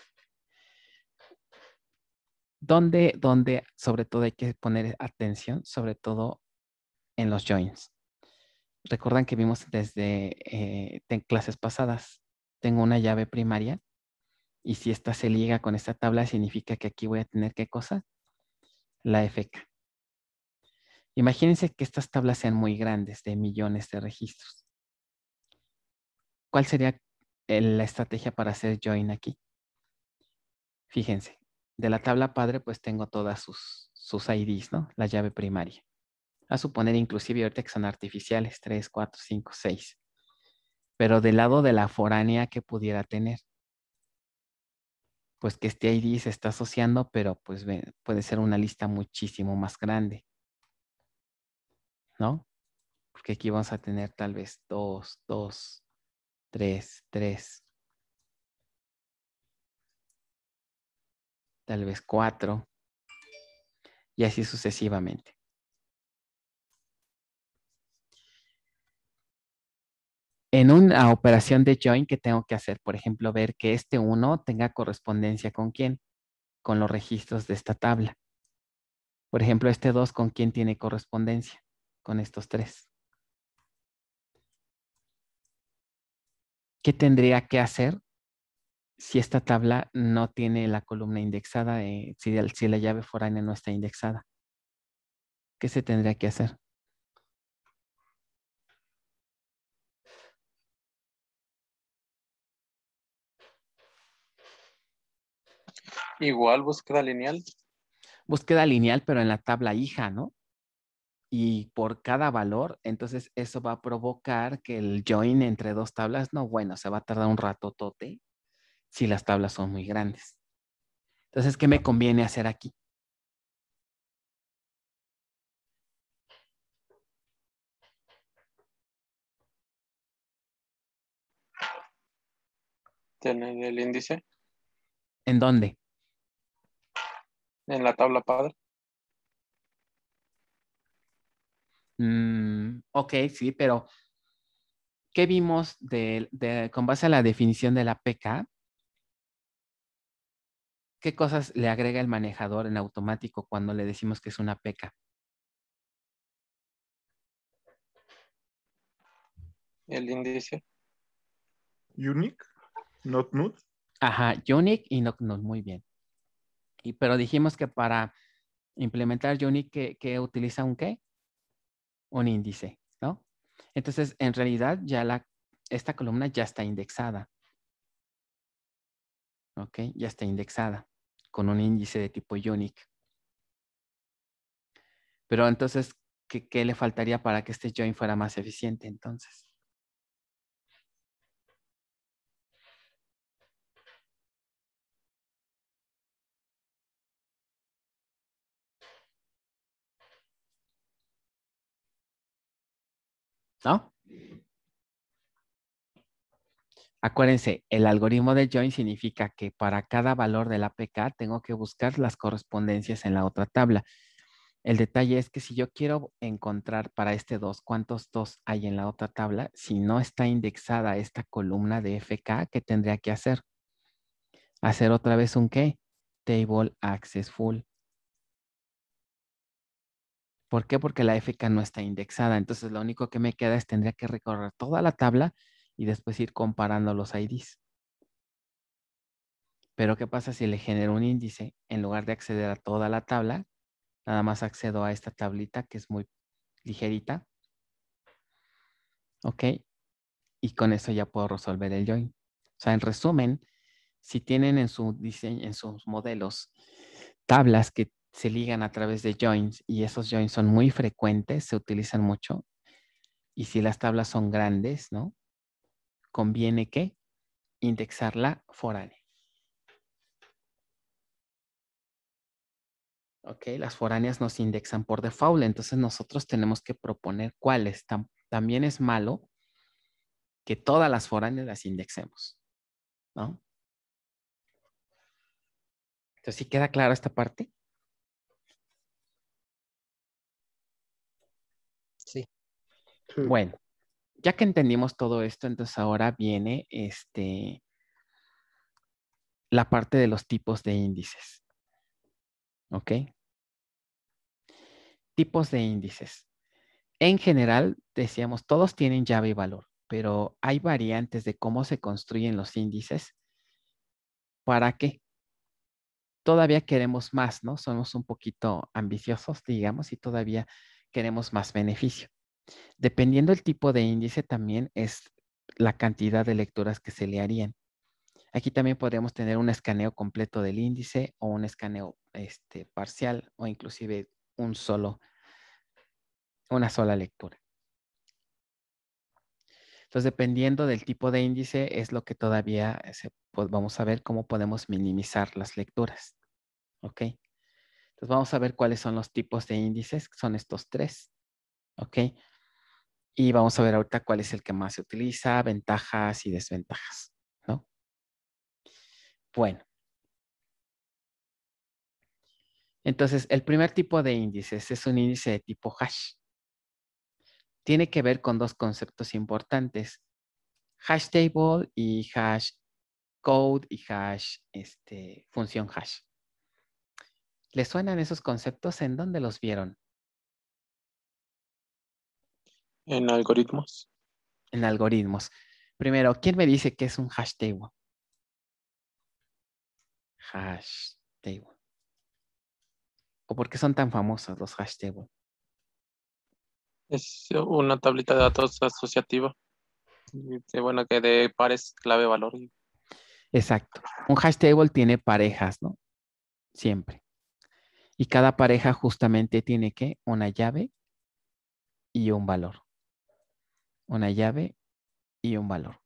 A: ¿Dónde sobre todo hay que poner atención? Sobre todo en los joins. Recuerdan que vimos desde clases pasadas. Tengo una llave primaria y si esta se liga con esta tabla significa que aquí voy a tener ¿qué cosa? La FK. Imagínense que estas tablas sean muy grandes, de millones de registros. ¿Cuál sería la estrategia para hacer join aquí? Fíjense, de la tabla padre pues tengo todas sus IDs, ¿no? La llave primaria. A suponer inclusive ahorita que son artificiales, 3, 4, 5, 6. Pero del lado de la foránea que pudiera tener, pues que este ID se está asociando, pero pues puede ser una lista muchísimo más grande, ¿no? Porque aquí vamos a tener tal vez 2, 2, 3, 3. tal vez 4 y así sucesivamente. En una operación de join, ¿qué tengo que hacer? Por ejemplo, ver que este 1 tenga correspondencia con quién, con los registros de esta tabla. Por ejemplo, este 2, ¿con quién tiene correspondencia? Con estos 3. ¿Qué tendría que hacer si esta tabla no tiene la columna indexada, si la llave foránea no está indexada? ¿Qué se tendría que hacer?
B: Igual búsqueda lineal.
A: Búsqueda lineal, pero en la tabla hija, ¿no? Y por cada valor, entonces eso va a provocar que el join entre dos tablas, no, bueno, se va a tardar un ratotote si las tablas son muy grandes. Entonces, ¿qué me conviene hacer aquí?
B: Tener el índice
A: ¿En dónde?
B: en la tabla padre.
A: Ok, sí, pero ¿qué vimos con base a la definición de la PK? ¿Qué cosas le agrega el manejador en automático cuando le decimos que es una PK?
B: El índice.
D: Unique, not nude.
A: Ajá, unique y no, muy bien. Pero dijimos que para implementar unique, que utiliza un qué? Un índice, ¿no? Entonces, en realidad, esta columna ya está indexada. ¿Ok? Ya está indexada con un índice de tipo unique. Pero entonces, ¿qué le faltaría para que este join fuera más eficiente entonces? ¿No? Acuérdense, el algoritmo de join significa que para cada valor del APK tengo que buscar las correspondencias en la otra tabla. El detalle es que si yo quiero encontrar para este 2 cuántos 2 hay en la otra tabla, si no está indexada esta columna de FK, ¿qué tendría que hacer? Hacer otra vez un ¿qué? Table access full. ¿Por qué? Porque la FK no está indexada. Entonces, lo único que me queda es tendría que recorrer toda la tabla y después ir comparando los IDs. Pero, ¿qué pasa si le genero un índice? En lugar de acceder a toda la tabla, nada más accedo a esta tablita que es muy ligerita. ¿Ok? Y con eso ya puedo resolver el join. O sea, en resumen, si tienen en su diseño, en sus modelos, tablas que se ligan a través de joins y esos joins son muy frecuentes, se utilizan mucho. Y si las tablas son grandes, ¿no? Conviene que indexarla foránea. Ok, las foráneas nos indexan por default, entonces nosotros tenemos que proponer cuáles. También es malo que todas las foráneas las indexemos, ¿no? Entonces, ¿sí queda clara esta parte?
E: Sí.
D: Sí.
A: Bueno, ya que entendimos todo esto, entonces ahora viene la parte de los tipos de índices. ¿Ok? Tipos de índices. En general, decíamos, todos tienen llave y valor, pero hay variantes de cómo se construyen los índices. ¿Para qué? Todavía queremos más, ¿no? Somos un poquito ambiciosos, digamos, y todavía queremos más beneficio. Dependiendo del tipo de índice, también es la cantidad de lecturas que se le harían. Aquí también podríamos tener un escaneo completo del índice o un escaneo parcial o inclusive una sola lectura. Entonces, dependiendo del tipo de índice, es lo que todavía pues vamos a ver cómo podemos minimizar las lecturas. ¿Ok? Entonces, vamos a ver cuáles son los tipos de índices, que son estos 3. ¿Ok? Y vamos a ver ahorita cuál es el que más se utiliza, ventajas y desventajas, ¿no? Bueno. Entonces, el primer tipo de índices es un índice de tipo hash. Tiene que ver con dos conceptos importantes: hash table y hash code y hash, función hash. ¿Les suenan esos conceptos? ¿En dónde los vieron?
B: En algoritmos.
A: En algoritmos. Primero, ¿quién me dice qué es un hash table? Hash table. ¿O por qué son tan famosos los hash table?
B: Es una tablita de datos asociativa. Bueno, que de pares clave valor.
A: Exacto. Un hash table tiene parejas, ¿no? Siempre. Y cada pareja justamente tiene ¿qué? Una llave y un valor. Una llave y un valor.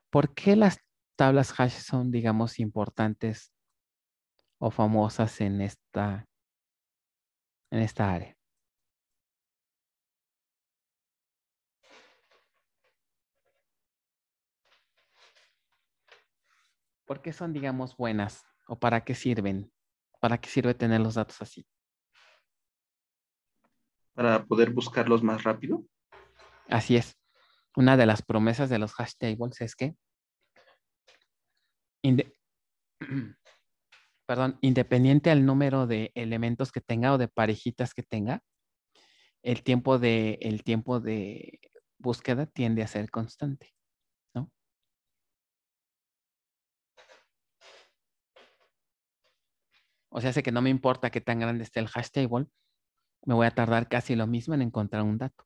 A: ¿Por qué las tablas hash son, digamos, importantes o famosas en esta área? ¿Por qué son, digamos, buenas? ¿O para qué sirven? ¿Para qué sirve tener los datos así?
G: Para poder buscarlos más rápido.
A: Así es. Una de las promesas de los hash tables es que independiente al número de elementos que tenga o de parejitas que tenga, el tiempo de búsqueda tiende a ser constante, ¿no? O sea, sé que no me importa qué tan grande esté el hash table, me voy a tardar casi lo mismo en encontrar un dato.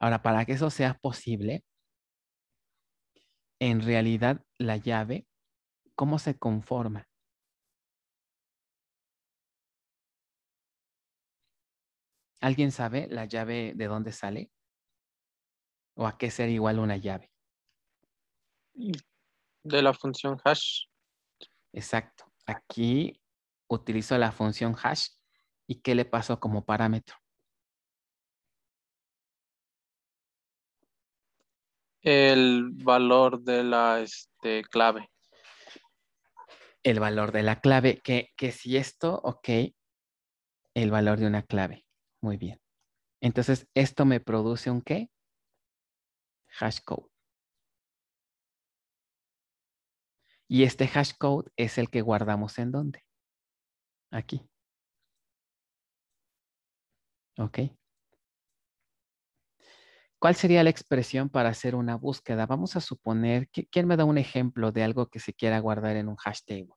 A: Ahora, para que eso sea posible, en realidad la llave, ¿cómo se conforma? ¿Alguien sabe la llave de dónde sale? ¿O a qué ser igual una llave?
B: De la función hash.
A: Exacto. Aquí utilizo la función hash. ¿Y qué le pasó como parámetro?
B: El valor de la clave.
A: El valor de la clave. Que si esto, ok, el valor de una clave. Muy bien. Entonces, esto me produce un ¿qué? Hash code. Y este hash code es el que guardamos ¿en dónde? Aquí. ¿Ok? ¿Cuál sería la expresión para hacer una búsqueda? Vamos a suponer que, ¿quién me da un ejemplo de algo que se quiera guardar en un hash table?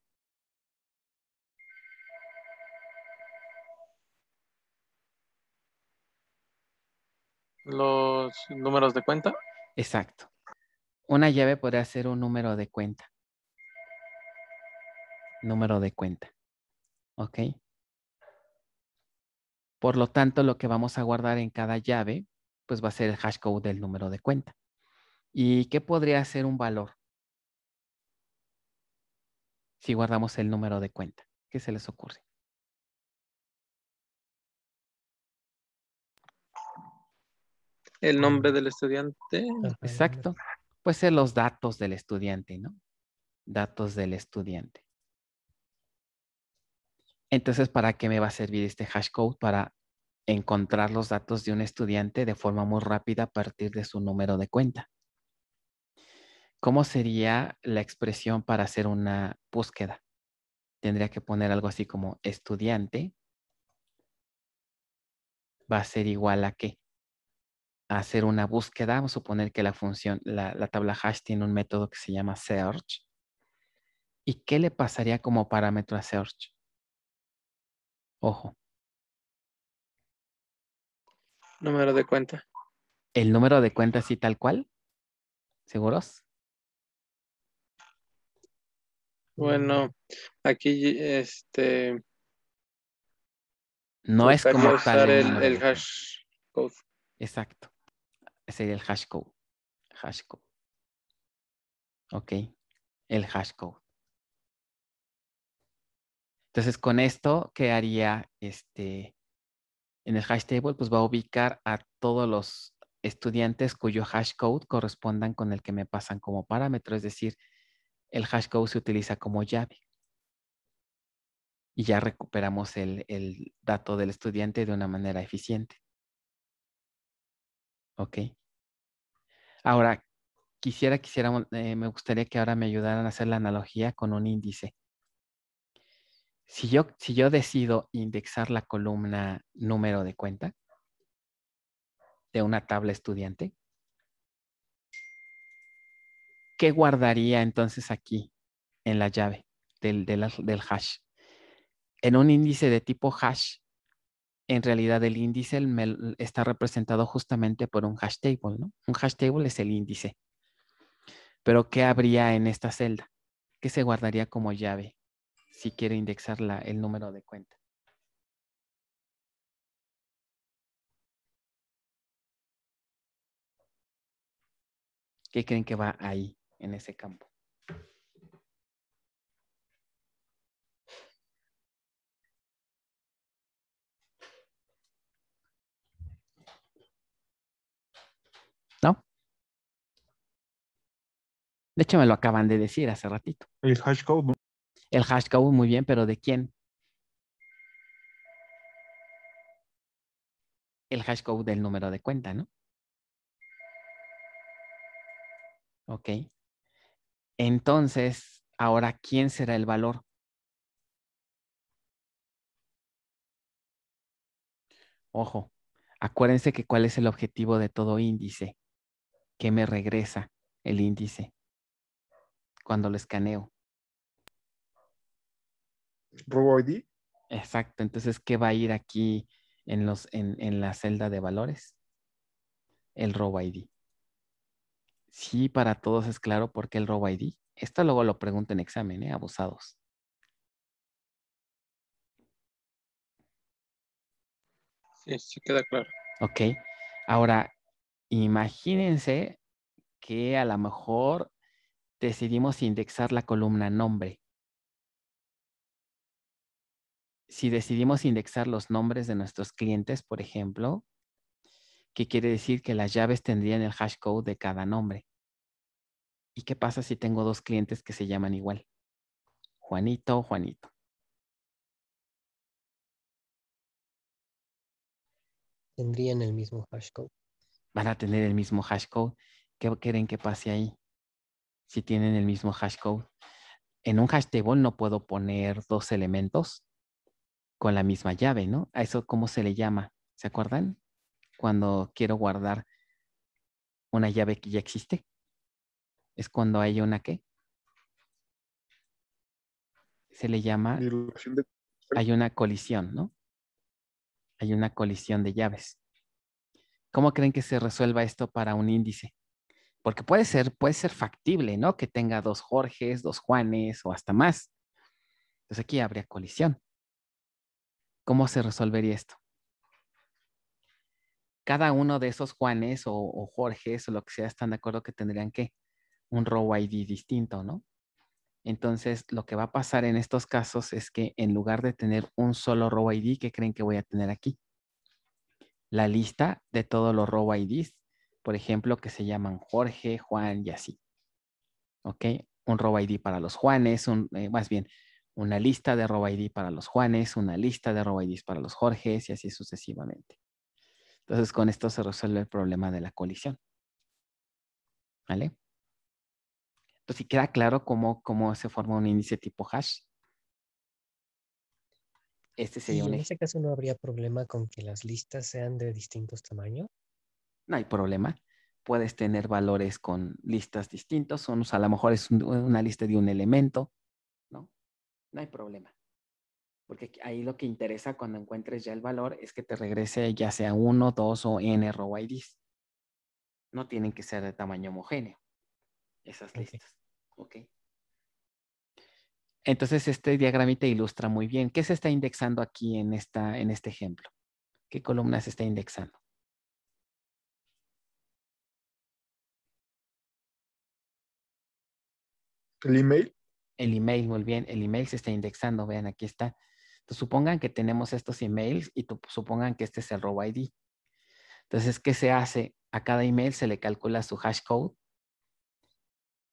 B: Los números de cuenta.
A: Exacto. Una llave podría ser un número de cuenta. Número de cuenta. ¿Ok? Por lo tanto, lo que vamos a guardar en cada llave, pues va a ser el hash code del número de cuenta. ¿Y qué podría ser un valor si guardamos el número de cuenta? ¿Qué se les ocurre?
B: El nombre del estudiante.
E: Ajá.
A: Exacto. Puede ser los datos del estudiante, ¿no? Datos del estudiante. Entonces, ¿para qué me va a servir este hash code? Para encontrar los datos de un estudiante de forma muy rápida a partir de su número de cuenta. ¿Cómo sería la expresión para hacer una búsqueda? Tendría que poner algo así como estudiante va a ser igual a ¿qué? A hacer una búsqueda. Vamos a suponer que la función, la tabla hash tiene un método que se llama search. ¿Y qué le pasaría como parámetro a search? Ojo,
B: Número de cuenta.
A: el número de cuenta así tal cual. ¿Seguros?
B: Bueno, aquí
A: No es
B: tocaría
A: como tal
B: usar
A: el número
B: el
A: de cuenta.
B: hash code.
A: Exacto. Sería el hash code. Hash code. Ok. El hash code. Entonces, con esto, ¿qué haría en el hash table? Pues va a ubicar a todos los estudiantes cuyo hash code correspondan con el que me pasan como parámetro. Es decir, el hash code se utiliza como llave. y ya recuperamos el dato del estudiante de una manera eficiente. ¿Ok? Ahora, me gustaría que ahora me ayudaran a hacer la analogía con un índice. Si yo decido indexar la columna número de cuenta de una tabla estudiante, ¿qué guardaría entonces aquí en la llave del hash? En un índice de tipo hash, en realidad el índice está representado justamente por un hash table, ¿no? Un hash table es el índice. Pero ¿qué habría en esta celda? ¿Qué se guardaría como llave si quiero indexar el número de cuenta? ¿Qué creen que va ahí, en ese campo? ¿No? De hecho, me lo acaban de decir hace ratito.
D: El hashcode, ¿no?
A: El hashcode, muy bien, pero ¿de quién? El hashcode del número de cuenta, ¿no? Ok. Entonces, ahora, ¿quién será el valor? Ojo, acuérdense que cuál es el objetivo de todo índice. ¿Qué me regresa el índice cuando lo escaneo?
D: Robo ID.
A: Exacto. Entonces, ¿qué va a ir aquí en la celda de valores? El robo ID. Sí, para todos es claro por qué el robo ID. Esto luego lo pregunto en examen, ¿eh? Abusados.
B: Sí, sí queda claro.
A: Ok. Ahora, imagínense que a lo mejor decidimos indexar la columna nombre. Si decidimos indexar los nombres de nuestros clientes, por ejemplo, ¿qué quiere decir? Que las llaves tendrían el hashcode de cada nombre. ¿Y qué pasa si tengo dos clientes que se llaman igual? Juanito o Juanito.
E: Tendrían el mismo hashcode.
A: Van a tener el mismo hashcode. ¿Qué quieren que pase ahí? Si tienen el mismo hashcode. En un hash table no puedo poner dos elementos con la misma llave, ¿no? ¿A eso cómo se le llama? ¿Se acuerdan? Cuando quiero guardar una llave que ya existe. Es cuando hay una ¿qué? Se le llama,
D: Violación de...
A: hay una colisión, ¿no? Hay una colisión de llaves. ¿Cómo creen que se resuelva esto para un índice? Porque puede ser factible, ¿no? Que tenga dos Jorges, dos Juanes o hasta más. Entonces aquí habría colisión. ¿Cómo se resolvería esto? Cada uno de esos Juanes o Jorges o lo que sea están de acuerdo que tendrían que un row ID distinto, ¿no? Entonces, lo que va a pasar en estos casos es que en lugar de tener un solo row ID, ¿qué creen que voy a tener aquí? La lista de todos los row IDs, por ejemplo, que se llaman Jorge, Juan y así. ¿Ok? Un row ID para los Juanes, más bien, una lista de row ID para los Juanes, una lista de row IDs para los Jorges y así sucesivamente. Entonces, con esto se resuelve el problema de la colisión. ¿Vale? Entonces, si queda claro cómo se forma un índice tipo hash. Este sería
E: Y
A: un
E: en
A: ejemplo.
E: ese caso no habría problema con que las listas sean de distintos tamaños.
A: No hay problema. Puedes tener valores con listas distintos. A lo mejor es una lista de un elemento, ¿no? No hay problema. Porque ahí lo que interesa cuando encuentres ya el valor es que te regrese ya sea 1, 2 o n row IDs. No tienen que ser de tamaño homogéneo esas listas. ¿Ok? Entonces este diagramita ilustra muy bien. ¿Qué se está indexando aquí en este ejemplo? ¿Qué columna se está indexando?
D: El email.
A: El email, muy bien. El email se está indexando. Vean, aquí está. Entonces, supongan que tenemos estos emails y supongan que este es el row ID. Entonces, ¿qué se hace? A cada email se le calcula su hash code,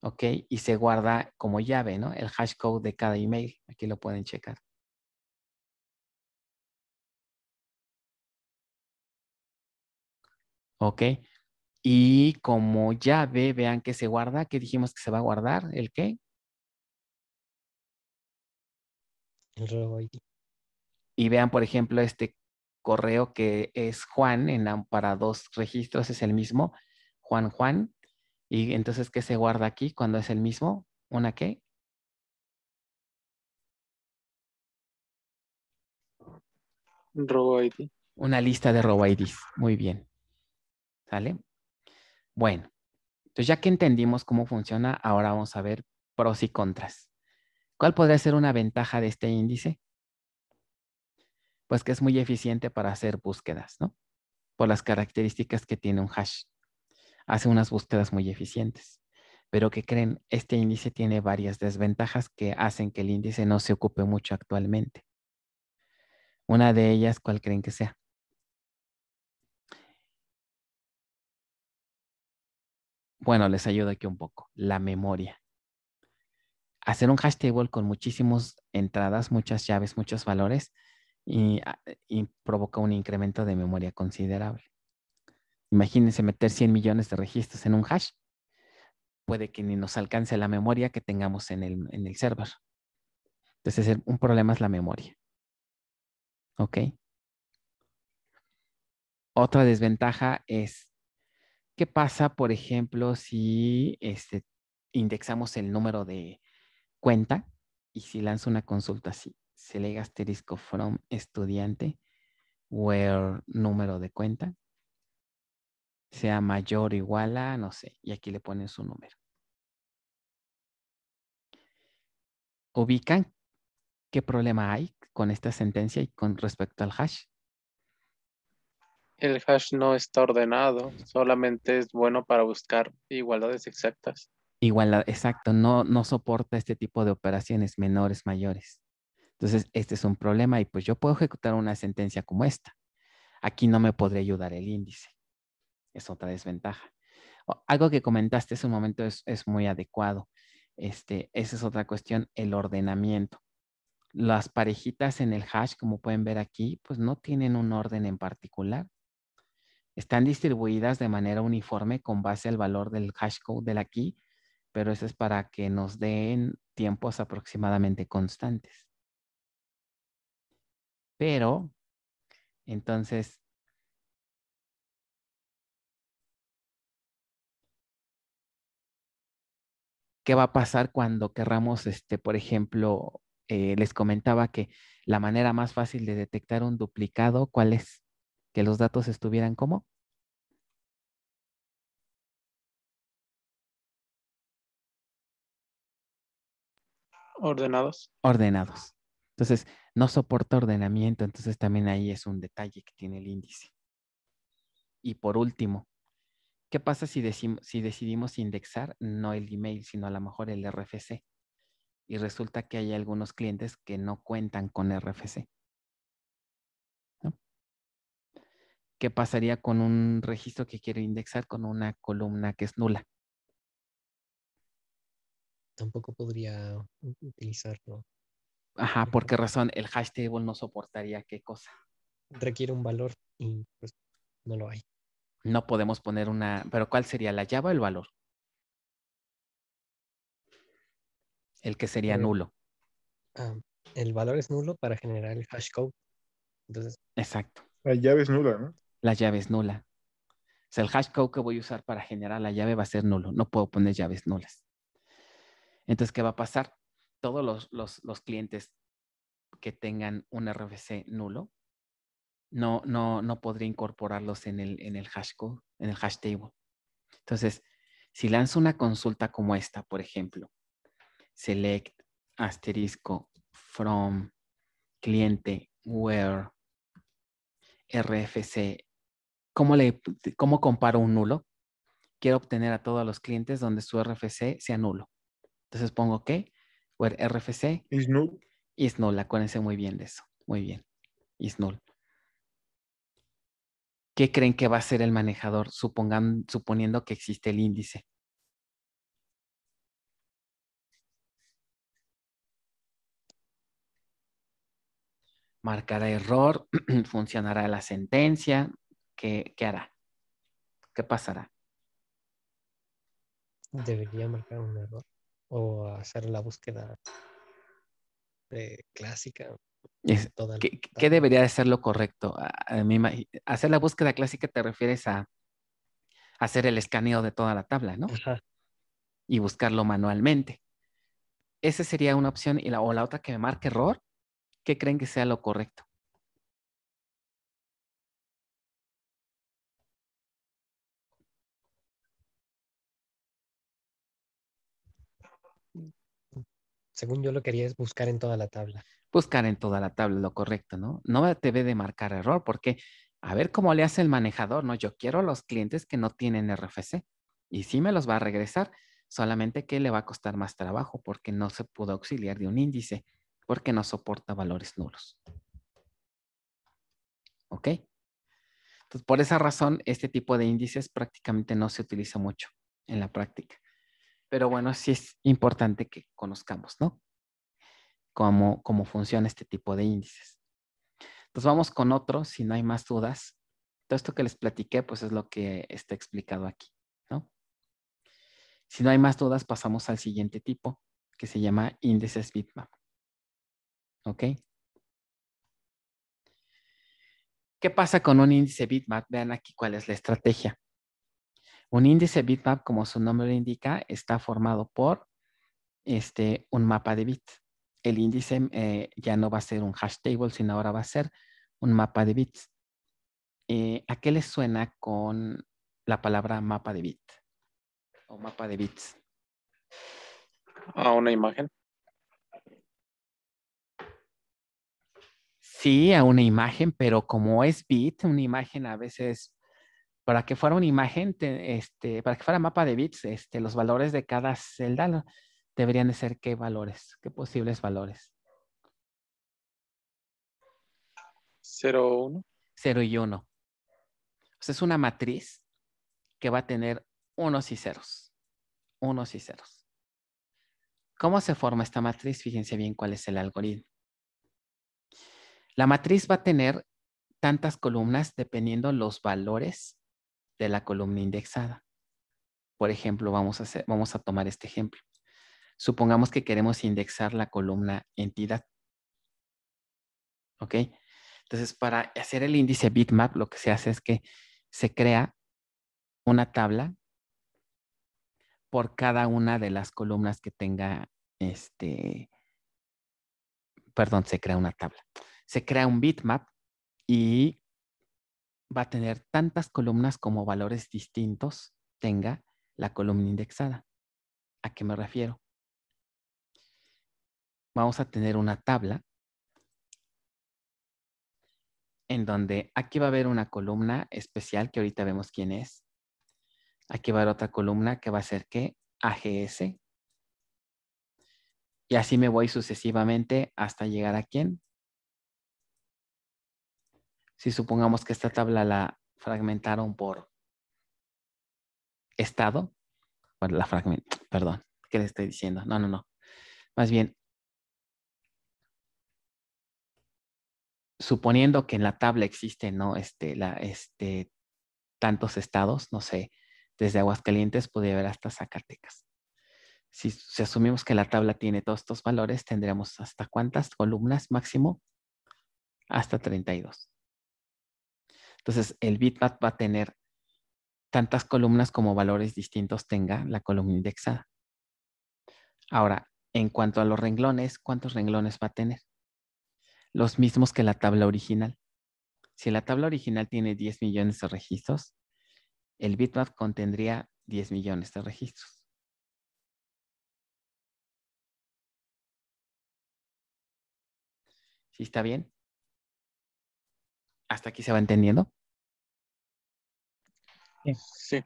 A: ¿ok? Y se guarda como llave, ¿no? El hash code de cada email. Aquí lo pueden checar. ¿Ok? Y como llave, vean que se guarda, ¿qué dijimos que se va a guardar? ¿El qué?
E: El robo ID.
A: Y vean, por ejemplo, este correo que es Juan para dos registros, es el mismo, Juan Juan. Y entonces, ¿qué se guarda aquí cuando es el mismo? ¿Una qué?
B: Robo ID.
A: Una lista de robo IDs. Muy bien. ¿Sale? Bueno, entonces ya que entendimos cómo funciona, ahora vamos a ver pros y contras. ¿Cuál podría ser una ventaja de este índice? Pues que es muy eficiente para hacer búsquedas, ¿no? Por las características que tiene un hash. Hace unas búsquedas muy eficientes. Pero ¿qué creen? Este índice tiene varias desventajas que hacen que el índice no se ocupe mucho actualmente. Una de ellas, ¿cuál creen que sea? Bueno, les ayudo aquí un poco. La memoria. Hacer un hash table con muchísimas entradas, muchas llaves, muchos valores y provoca un incremento de memoria considerable. Imagínense meter 100 millones de registros en un hash. Puede que ni nos alcance la memoria que tengamos en el server. Entonces, un problema es la memoria. ¿Ok? Otra desventaja es, ¿qué pasa, por ejemplo, si indexamos el número de cuenta y si lanzo una consulta así? Select asterisco from estudiante where número de cuenta sea mayor o igual a, no sé, y aquí le ponen su número. ¿Ubican qué problema hay con esta sentencia y con respecto al hash?
B: El hash no está ordenado, solamente es bueno para buscar igualdades exactas.
A: Igual, exacto, no soporta este tipo de operaciones menores, mayores. Entonces, este es un problema y pues yo puedo ejecutar una sentencia como esta. Aquí no me podría ayudar el índice. Es otra desventaja. Algo que comentaste hace un momento es muy adecuado. Esa es otra cuestión, el ordenamiento. Las parejitas en el hash, como pueden ver aquí, pues no tienen un orden en particular. Están distribuidas de manera uniforme con base al valor del hash code de la key, pero eso es para que nos den tiempos aproximadamente constantes. Pero, entonces, ¿qué va a pasar cuando querramos, por ejemplo, les comentaba que la manera más fácil de detectar un duplicado, ¿cuál es? Que los datos estuvieran como
B: Ordenados.
A: ordenados. Entonces, no soporta ordenamiento, entonces también ahí es un detalle que tiene el índice. Y por último, ¿qué pasa si decidimos indexar no el email, sino a lo mejor el RFC? Y resulta que hay algunos clientes que no cuentan con RFC, ¿no? ¿Qué pasaría con un registro que quiere indexar con una columna que es nula?
E: Tampoco podría utilizarlo.
A: Ajá, ¿por qué razón? El hash table no soportaría qué cosa.
E: Requiere un valor y pues no lo hay.
A: No podemos poner una, pero ¿cuál sería la llave o el valor? El que sería
E: Eh,
A: nulo.
E: ah, el valor es nulo para generar el hash code. Entonces,
A: Exacto.
D: La llave es nula, ¿no?
A: La llave es nula. O sea, el hash code que voy a usar para generar la llave va a ser nulo. No puedo poner llaves nulas. Entonces, ¿qué va a pasar? Todos los clientes que tengan un RFC nulo, no podría incorporarlos en el hash code, en el hash table. Entonces, si lanzo una consulta como esta, por ejemplo, select asterisco from cliente where RFC, ¿cómo comparo un nulo? Quiero obtener a todos los clientes donde su RFC sea nulo. Entonces pongo que where RFC
D: Es null.
A: is null. Acuérdense muy bien de eso. Muy bien. Is null. ¿Qué creen que va a hacer el manejador suponiendo que existe el índice? Marcará error, funcionará la sentencia. ¿Qué hará? ¿Qué pasará?
E: Debería marcar un error o hacer la búsqueda clásica.
A: Es-
E: Toda la
A: ¿Qué
E: tabla.
A: debería de ser lo correcto? Hacer la búsqueda clásica te refieres a hacer el escaneo de toda la tabla, ¿no?
E: Ajá.
A: Y buscarlo manualmente. Esa sería una opción. O la otra que me marque error, ¿qué creen que sea lo correcto?
E: Según yo lo quería es buscar en toda la tabla.
A: Buscar en toda la tabla lo correcto, ¿no? No te debe de marcar error porque a ver cómo le hace el manejador, ¿no? Yo quiero los clientes que no tienen RFC y sí me los va a regresar, solamente que le va a costar más trabajo porque no se pudo auxiliar de un índice, porque no soporta valores nulos. ¿Ok? Entonces, por esa razón, este tipo de índices prácticamente no se utiliza mucho en la práctica. Pero bueno, sí es importante que conozcamos, ¿no? Cómo funciona este tipo de índices. Entonces vamos con otro, si no hay más dudas. Todo esto que les platiqué, pues es lo que está explicado aquí, ¿no? Si no hay más dudas, pasamos al siguiente tipo, que se llama índices bitmap. ¿Ok? ¿Qué pasa con un índice bitmap? Vean aquí cuál es la estrategia. Un índice bitmap, como su nombre lo indica, está formado por un mapa de bits. El índice ya no va a ser un hash table, sino ahora va a ser un mapa de bits. ¿A qué les suena con la palabra mapa de bit o mapa de bits?
B: A una imagen.
A: Sí, a una imagen, pero como es bit, una imagen a veces, para que fuera una imagen, para que fuera mapa de bits, los valores de cada celda deberían de ser qué valores, qué posibles valores.
B: 0, 1.
A: 0 y 1. O sea, es una matriz que va a tener unos y ceros. Unos y ceros. ¿Cómo se forma esta matriz? Fíjense bien cuál es el algoritmo. La matriz va a tener tantas columnas dependiendo los valores de la columna indexada. Por ejemplo, vamos a tomar este ejemplo. Supongamos que queremos indexar la columna entidad. ¿Ok? Entonces, para hacer el índice bitmap, lo que se hace es que se crea una tabla por cada una de las columnas que tenga perdón, se crea una tabla. Se crea un bitmap y va a tener tantas columnas como valores distintos tenga la columna indexada. ¿A qué me refiero? Vamos a tener una tabla en donde aquí va a haber una columna especial que ahorita vemos quién es. Aquí va a haber otra columna que va a ser ¿qué? AGS. Y así me voy sucesivamente hasta llegar a quién. Si supongamos que esta tabla la fragmentaron por estado, bueno, perdón, ¿qué le estoy diciendo? No. Más bien, suponiendo que en la tabla existen, ¿no? Tantos estados, no sé, desde Aguascalientes podría haber hasta Zacatecas. Si asumimos que la tabla tiene todos estos valores, tendríamos hasta ¿cuántas columnas máximo? Hasta 32. Entonces, el bitmap va a tener tantas columnas como valores distintos tenga la columna indexada. Ahora, en cuanto a los renglones, ¿cuántos renglones va a tener? Los mismos que la tabla original. Si la tabla original tiene 10 millones de registros, el bitmap contendría 10 millones de registros. ¿Sí está bien? ¿Hasta aquí se va entendiendo?
B: Sí.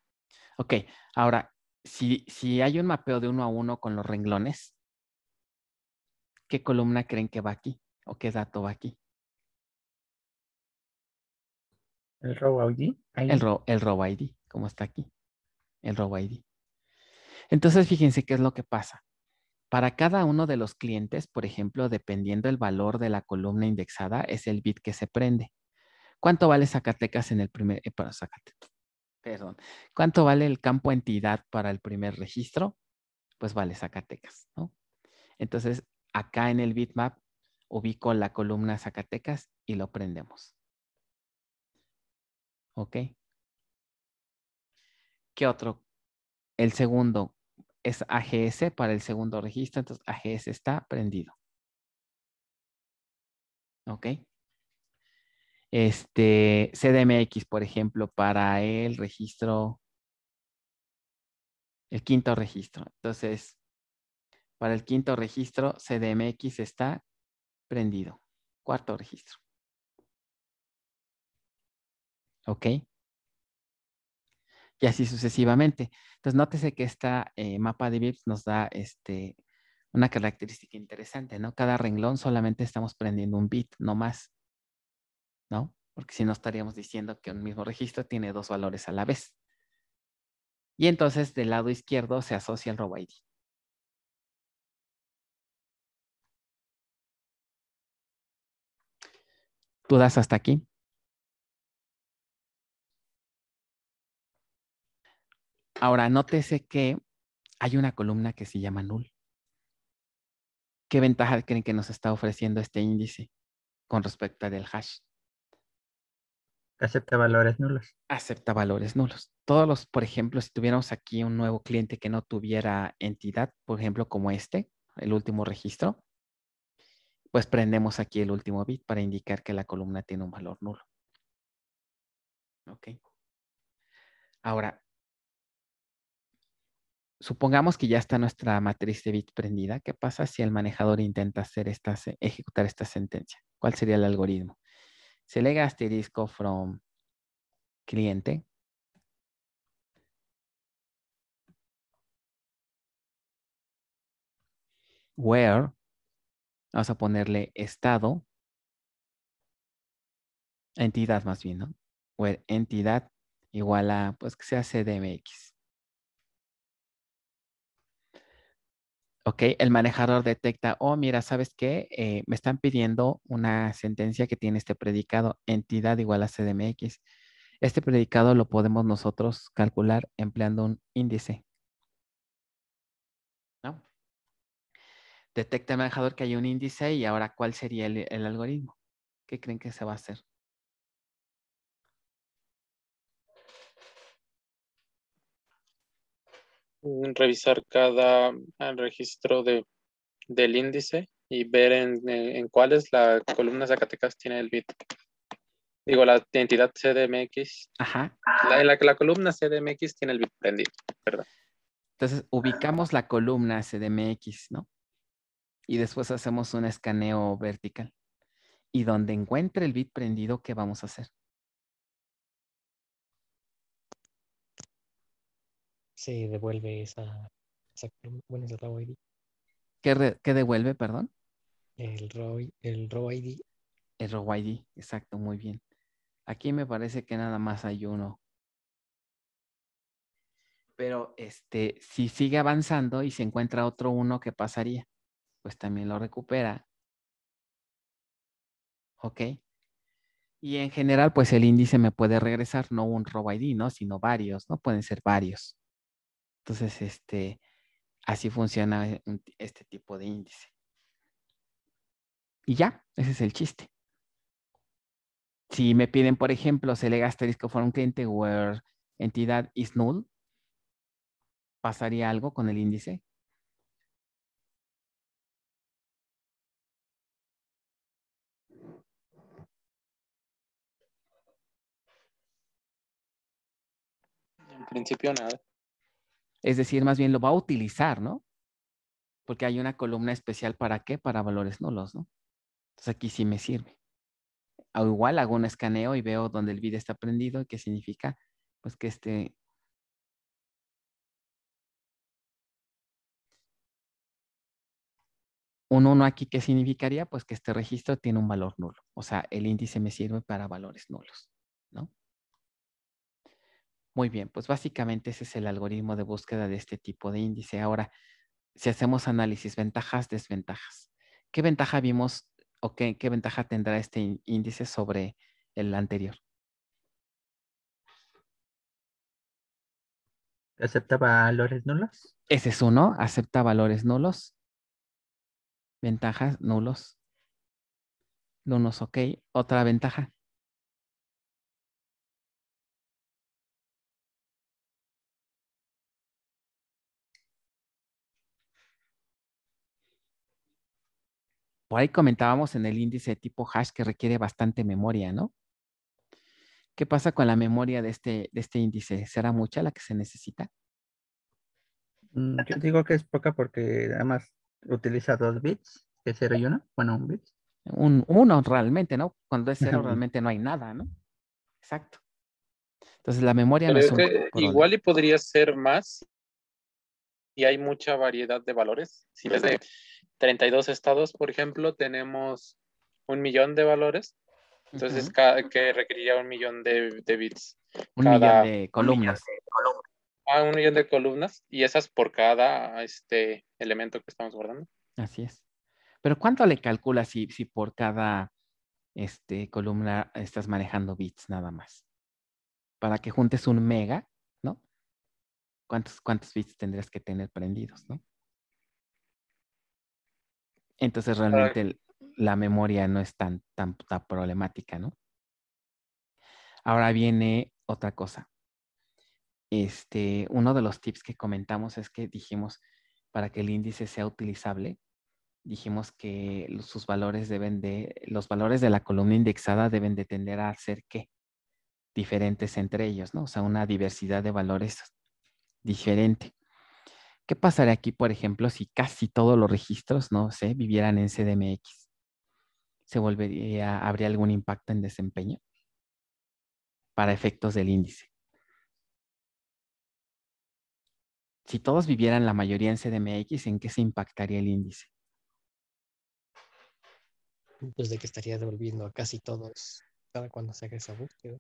A: Ok, ahora, si hay un mapeo de 1 a 1 con los renglones, ¿qué columna creen que va aquí? ¿O qué dato va aquí?
F: El row ID.
A: El row ID, como está aquí. El row ID. Entonces, fíjense qué es lo que pasa. Para cada uno de los clientes, por ejemplo, dependiendo el valor de la columna indexada, es el bit que se prende. ¿Cuánto vale Zacatecas en el primer, para Zacatecas? Perdón. ¿Cuánto vale el campo entidad para el primer registro? Pues vale Zacatecas, ¿no? Entonces, acá en el bitmap ubico la columna Zacatecas y lo prendemos. ¿Ok? ¿Qué otro? El segundo es AGS para el segundo registro, entonces AGS está prendido. ¿Ok? CDMX, por ejemplo, para el registro, el quinto registro. Entonces, para el quinto registro, CDMX está prendido. Cuarto registro. ¿Ok? Y así sucesivamente. Entonces, nótese que esta mapa de VIPs nos da una característica interesante, ¿no? Cada renglón solamente estamos prendiendo un bit, no más, ¿no? Porque si no estaríamos diciendo que un mismo registro tiene dos valores a la vez. Y entonces, del lado izquierdo se asocia el robo ID. ¿Dudas hasta aquí? Ahora, nótese que hay una columna que se llama null. ¿Qué ventaja creen que nos está ofreciendo este índice con respecto al hash?
F: Acepta valores nulos.
A: Acepta valores nulos. Todos los, por ejemplo, si tuviéramos aquí un nuevo cliente que no tuviera entidad, por ejemplo, como el último registro, pues prendemos aquí el último bit para indicar que la columna tiene un valor nulo. Ok. Ahora, supongamos que ya está nuestra matriz de bit prendida. ¿Qué pasa si el manejador intenta ejecutar esta sentencia? ¿Cuál sería el algoritmo? Select asterisco from cliente. Where, vamos a ponerle estado, entidad más bien, ¿no? Where entidad igual a, pues que sea CDMX. Ok, el manejador detecta, oh, mira, ¿sabes qué? Me están pidiendo una sentencia que tiene este predicado, entidad igual a CDMX. Este predicado lo podemos nosotros calcular empleando un índice, ¿no? Detecta el manejador que hay un índice y ahora, ¿cuál sería el algoritmo? ¿Qué creen que se va a hacer?
B: Revisar cada registro del índice y ver en cuáles la columna Zacatecas tiene el bit. Digo, la entidad CDMX.
A: Ajá.
B: En la que la columna CDMX tiene el bit prendido, ¿verdad?
A: Entonces, ubicamos la columna CDMX, ¿no? Y después hacemos un escaneo vertical. Y donde encuentre el bit prendido, ¿qué vamos a hacer?
E: Se devuelve esa columna. Bueno, es el row ID.
A: ¿Qué devuelve, perdón?
E: El row ID.
A: El row ID, exacto, muy bien. Aquí me parece que nada más hay uno. Pero si sigue avanzando y se encuentra otro uno, ¿qué pasaría? Pues también lo recupera. ¿Ok? Y en general, pues el índice me puede regresar no un row ID, ¿no? Sino varios, ¿no? Pueden ser varios. Entonces, así funciona este tipo de índice. Y ya, ese es el chiste. Si me piden, por ejemplo, select asterisco for un cliente where entidad is null, ¿pasaría algo con el índice?
B: En principio nada.
A: Es decir, más bien lo va a utilizar, ¿no? Porque hay una columna especial ¿para qué? Para valores nulos, ¿no? Entonces aquí sí me sirve. O igual hago un escaneo y veo donde el bit está prendido, ¿qué significa? Pues que un 1 aquí, ¿qué significaría? Pues que este registro tiene un valor nulo. O sea, el índice me sirve para valores nulos, ¿no? Muy bien, pues básicamente ese es el algoritmo de búsqueda de este tipo de índice. Ahora, si hacemos análisis, ventajas, desventajas. ¿Qué ventaja vimos o qué ventaja tendrá este índice sobre el anterior?
F: ¿Acepta valores nulos?
A: Ese es uno, acepta valores nulos, ventajas nulos, unos, ok. Otra ventaja. Por ahí comentábamos en el índice tipo hash que requiere bastante memoria, ¿no? ¿Qué pasa con la memoria de este índice? ¿Será mucha la que se necesita?
F: Yo digo que es poca porque además utiliza 2 bits, que es 0 y 1. Bueno, un bit.
A: Uno realmente, ¿no? Cuando es cero realmente no hay nada, ¿no? Exacto. Entonces la memoria no es
B: Creo
A: un
B: que
A: problema.
B: igual y podría ser más y hay mucha variedad de valores. Si desde 32 estados, por ejemplo, tenemos 1 millón de valores, entonces que requeriría 1 millón de bits.
A: 1 millón
B: Cada
A: de columnas.
B: 1 millón de columnas y esas por cada elemento que estamos guardando.
A: Así es. Pero ¿cuánto le calculas si por cada columna estás manejando bits nada más? Para que juntes un mega, ¿no? ¿Cuántos bits tendrías que tener prendidos, ¿no? Entonces realmente la memoria no es tan problemática, ¿no? Ahora viene otra cosa. Uno de los tips que comentamos es que dijimos, para que el índice sea utilizable, dijimos que los valores de la columna indexada deben de tender a ser, ¿qué? Diferentes entre ellos, ¿no? O sea, una diversidad de valores diferente. ¿Qué pasaría aquí, por ejemplo, si casi todos los registros, no sé, vivieran en CDMX? ¿Habría algún impacto en desempeño para efectos del índice? Si todos vivieran la mayoría en CDMX, ¿en qué se impactaría el índice?
E: Pues de que estaría devolviendo a casi todos cada cuando se haga esa búsqueda.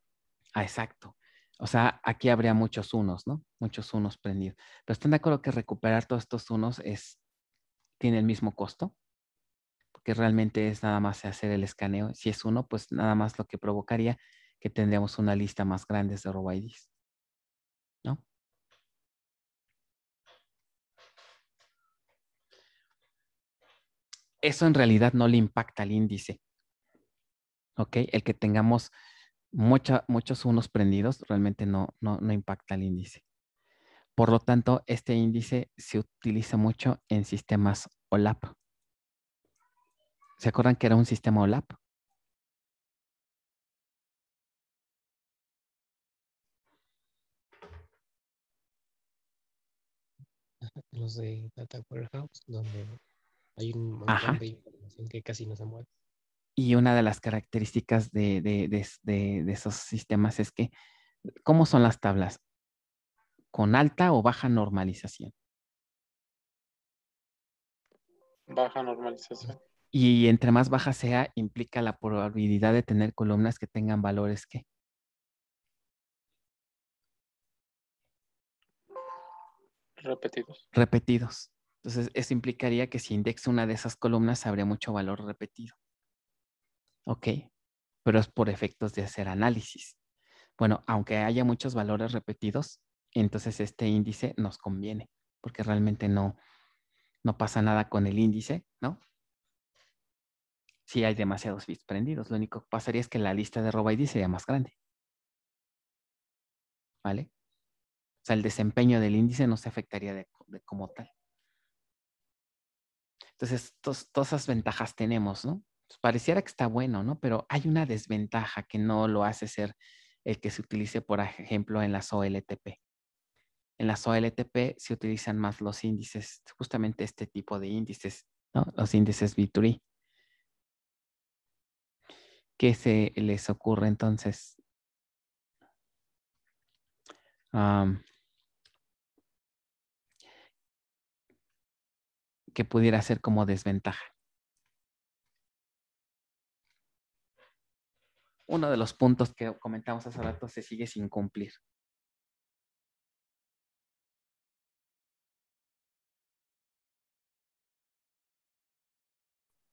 A: Ah, exacto. O sea, aquí habría muchos unos, ¿no? Muchos unos prendidos. Pero ¿están de acuerdo que recuperar todos estos unos tiene el mismo costo? Porque realmente es nada más hacer el escaneo. Si es uno, pues nada más lo que provocaría que tendríamos una lista más grande de RoboIDs, ¿no? Eso en realidad no le impacta al índice, ¿ok? El que tengamos muchos unos prendidos realmente no impacta al índice. Por lo tanto, este índice se utiliza mucho en sistemas OLAP. ¿Se acuerdan que era un sistema OLAP?
E: Los de Data Warehouse, donde hay un montón
A: Ajá.
E: de información que casi no se mueve.
A: Y una de las características de esos sistemas es que, ¿cómo son las tablas? ¿Con alta o baja normalización?
B: Baja normalización.
A: Y entre más baja sea, implica la probabilidad de tener columnas que tengan valores que
B: Repetidos.
A: Entonces, eso implicaría que si indexo una de esas columnas, habría mucho valor repetido. Ok, pero es por efectos de hacer análisis. Bueno, aunque haya muchos valores repetidos, entonces este índice nos conviene, porque realmente no pasa nada con el índice, ¿no? Si hay demasiados bits prendidos, lo único que pasaría es que la lista de RoboID sería más grande, ¿vale? O sea, el desempeño del índice no se afectaría de como tal. Entonces, todas esas ventajas tenemos, ¿no? Pues pareciera que está bueno, ¿no? Pero hay una desventaja que no lo hace ser el que se utilice, por ejemplo, en las OLTP. En las OLTP se utilizan más los índices, justamente este tipo de índices, ¿no? Los índices B3. ¿Qué se les ocurre entonces? Que pudiera ser como desventaja. Uno de los puntos que comentamos hace rato se sigue sin cumplir.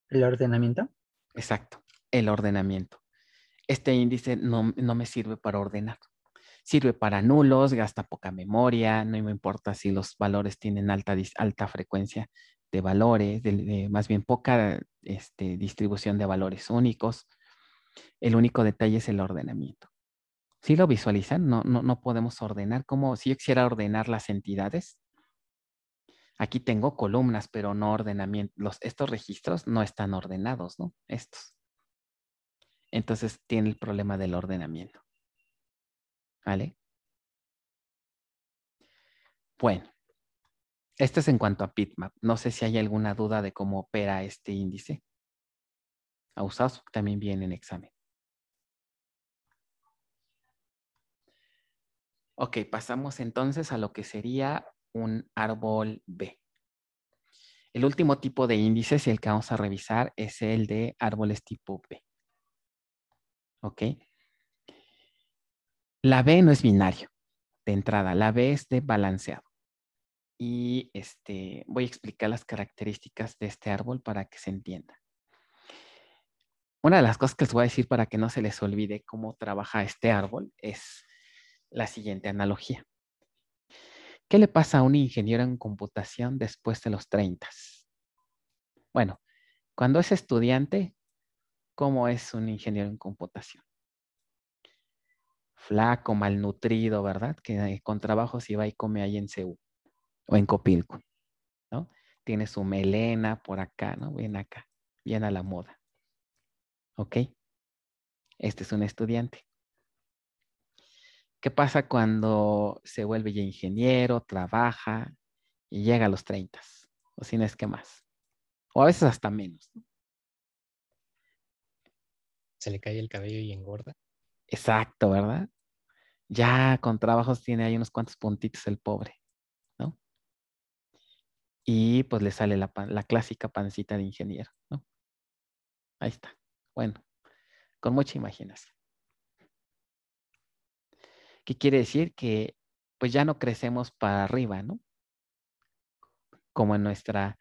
F: ¿El ordenamiento?
A: Exacto, el ordenamiento. Este índice no me sirve para ordenar. Sirve para nulos, gasta poca memoria, no me importa si los valores tienen alta frecuencia de valores, más bien poca distribución de valores únicos. El único detalle es el ordenamiento. ¿Sí lo visualizan? No podemos ordenar. Como si yo quisiera ordenar las entidades. Aquí tengo columnas, pero no ordenamiento. Estos registros no están ordenados, ¿no? Estos. Entonces tiene el problema del ordenamiento. ¿Vale? Bueno, esto es en cuanto a PITMAP. No sé si hay alguna duda de cómo opera este índice. Usados también viene en examen. Ok, pasamos entonces a lo que sería un árbol B. El último tipo de índices y el que vamos a revisar es el de árboles tipo B. Ok. La B no es binario de entrada, la B es de balanceado. Y voy a explicar las características de este árbol para que se entienda. Una de las cosas que les voy a decir para que no se les olvide cómo trabaja este árbol es la siguiente analogía. ¿Qué le pasa a un ingeniero en computación después de los 30? Bueno, cuando es estudiante, ¿cómo es un ingeniero en computación? Flaco, malnutrido, ¿verdad? Que con trabajo se va y come ahí en CEU o en Copilco, ¿no? Tiene su melena por acá, ¿no? Bien acá, bien a la moda. ¿Ok? Este es un estudiante. ¿Qué pasa cuando se vuelve ya ingeniero, trabaja y llega a los 30? O si no es que más. O a veces hasta menos, ¿no?
E: Se le cae el cabello y engorda.
A: Exacto, ¿verdad? Ya con trabajos tiene ahí unos cuantos puntitos el pobre, ¿no? Y pues le sale la clásica pancita de ingeniero, ¿no? Ahí está. Bueno, con mucha imaginación. ¿Qué quiere decir? Que pues ya no crecemos para arriba, ¿no? Como en nuestra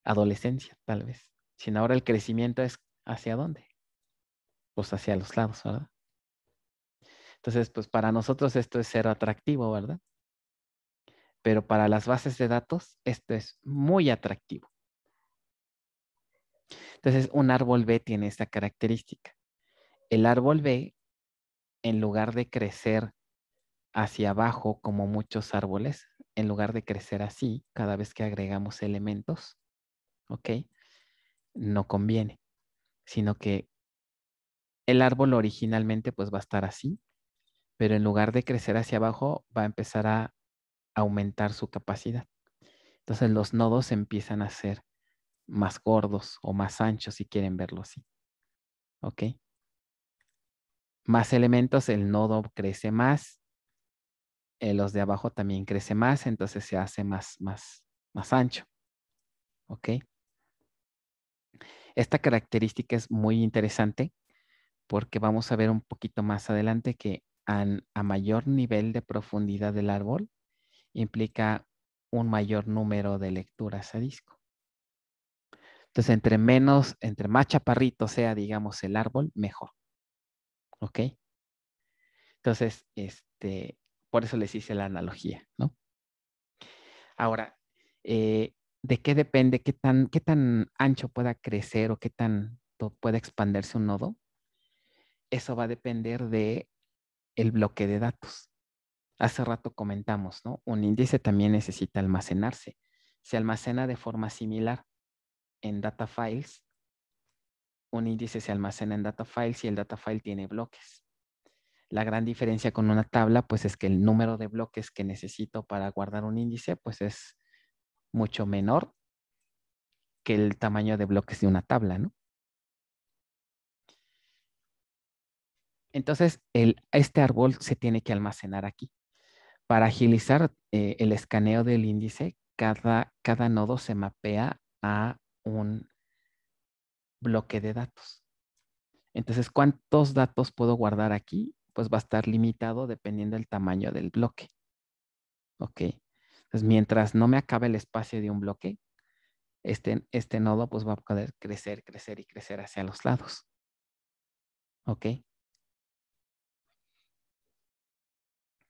A: adolescencia, tal vez. Sino ahora el crecimiento es ¿hacia dónde? Pues hacia los lados, ¿verdad? Entonces, pues para nosotros esto es cero atractivo, ¿verdad? Pero para las bases de datos esto es muy atractivo. Entonces, un árbol B tiene esta característica. El árbol B, en lugar de crecer hacia abajo como muchos árboles, en lugar de crecer así cada vez que agregamos elementos, ¿ok? No conviene, sino que el árbol originalmente pues va a estar así, pero en lugar de crecer hacia abajo va a empezar a aumentar su capacidad. Entonces los nodos empiezan a ser más gordos o más anchos si quieren verlo así, ¿ok? Más elementos, el nodo crece más, los de abajo también crece más, entonces se hace más ancho, ¿ok? Esta característica es muy interesante porque vamos a ver un poquito más adelante que a mayor nivel de profundidad del árbol implica un mayor número de lecturas a disco. Entonces, entre más chaparrito sea, digamos, el árbol, mejor. ¿Ok? Entonces, por eso les hice la analogía, ¿no? Ahora, ¿de qué depende qué tan ancho pueda crecer o qué tanto pueda expandirse un nodo? Eso va a depender de el bloque de datos. Hace rato comentamos, ¿no? Un índice también necesita almacenarse. Se almacena de forma similar en data files. Un índice se almacena en data files y el data file tiene bloques. La gran diferencia con una tabla, pues es que el número de bloques que necesito para guardar un índice, pues es mucho menor que el tamaño de bloques de una tabla, ¿no? Entonces, este árbol se tiene que almacenar aquí. Para agilizar el escaneo del índice, cada nodo se mapea a un bloque de datos. Entonces, ¿cuántos datos puedo guardar aquí? Pues va a estar limitado dependiendo del tamaño del bloque. ¿Ok? Entonces, mientras no me acabe el espacio de un bloque, este nodo pues va a poder crecer, crecer y crecer hacia los lados. ¿Ok?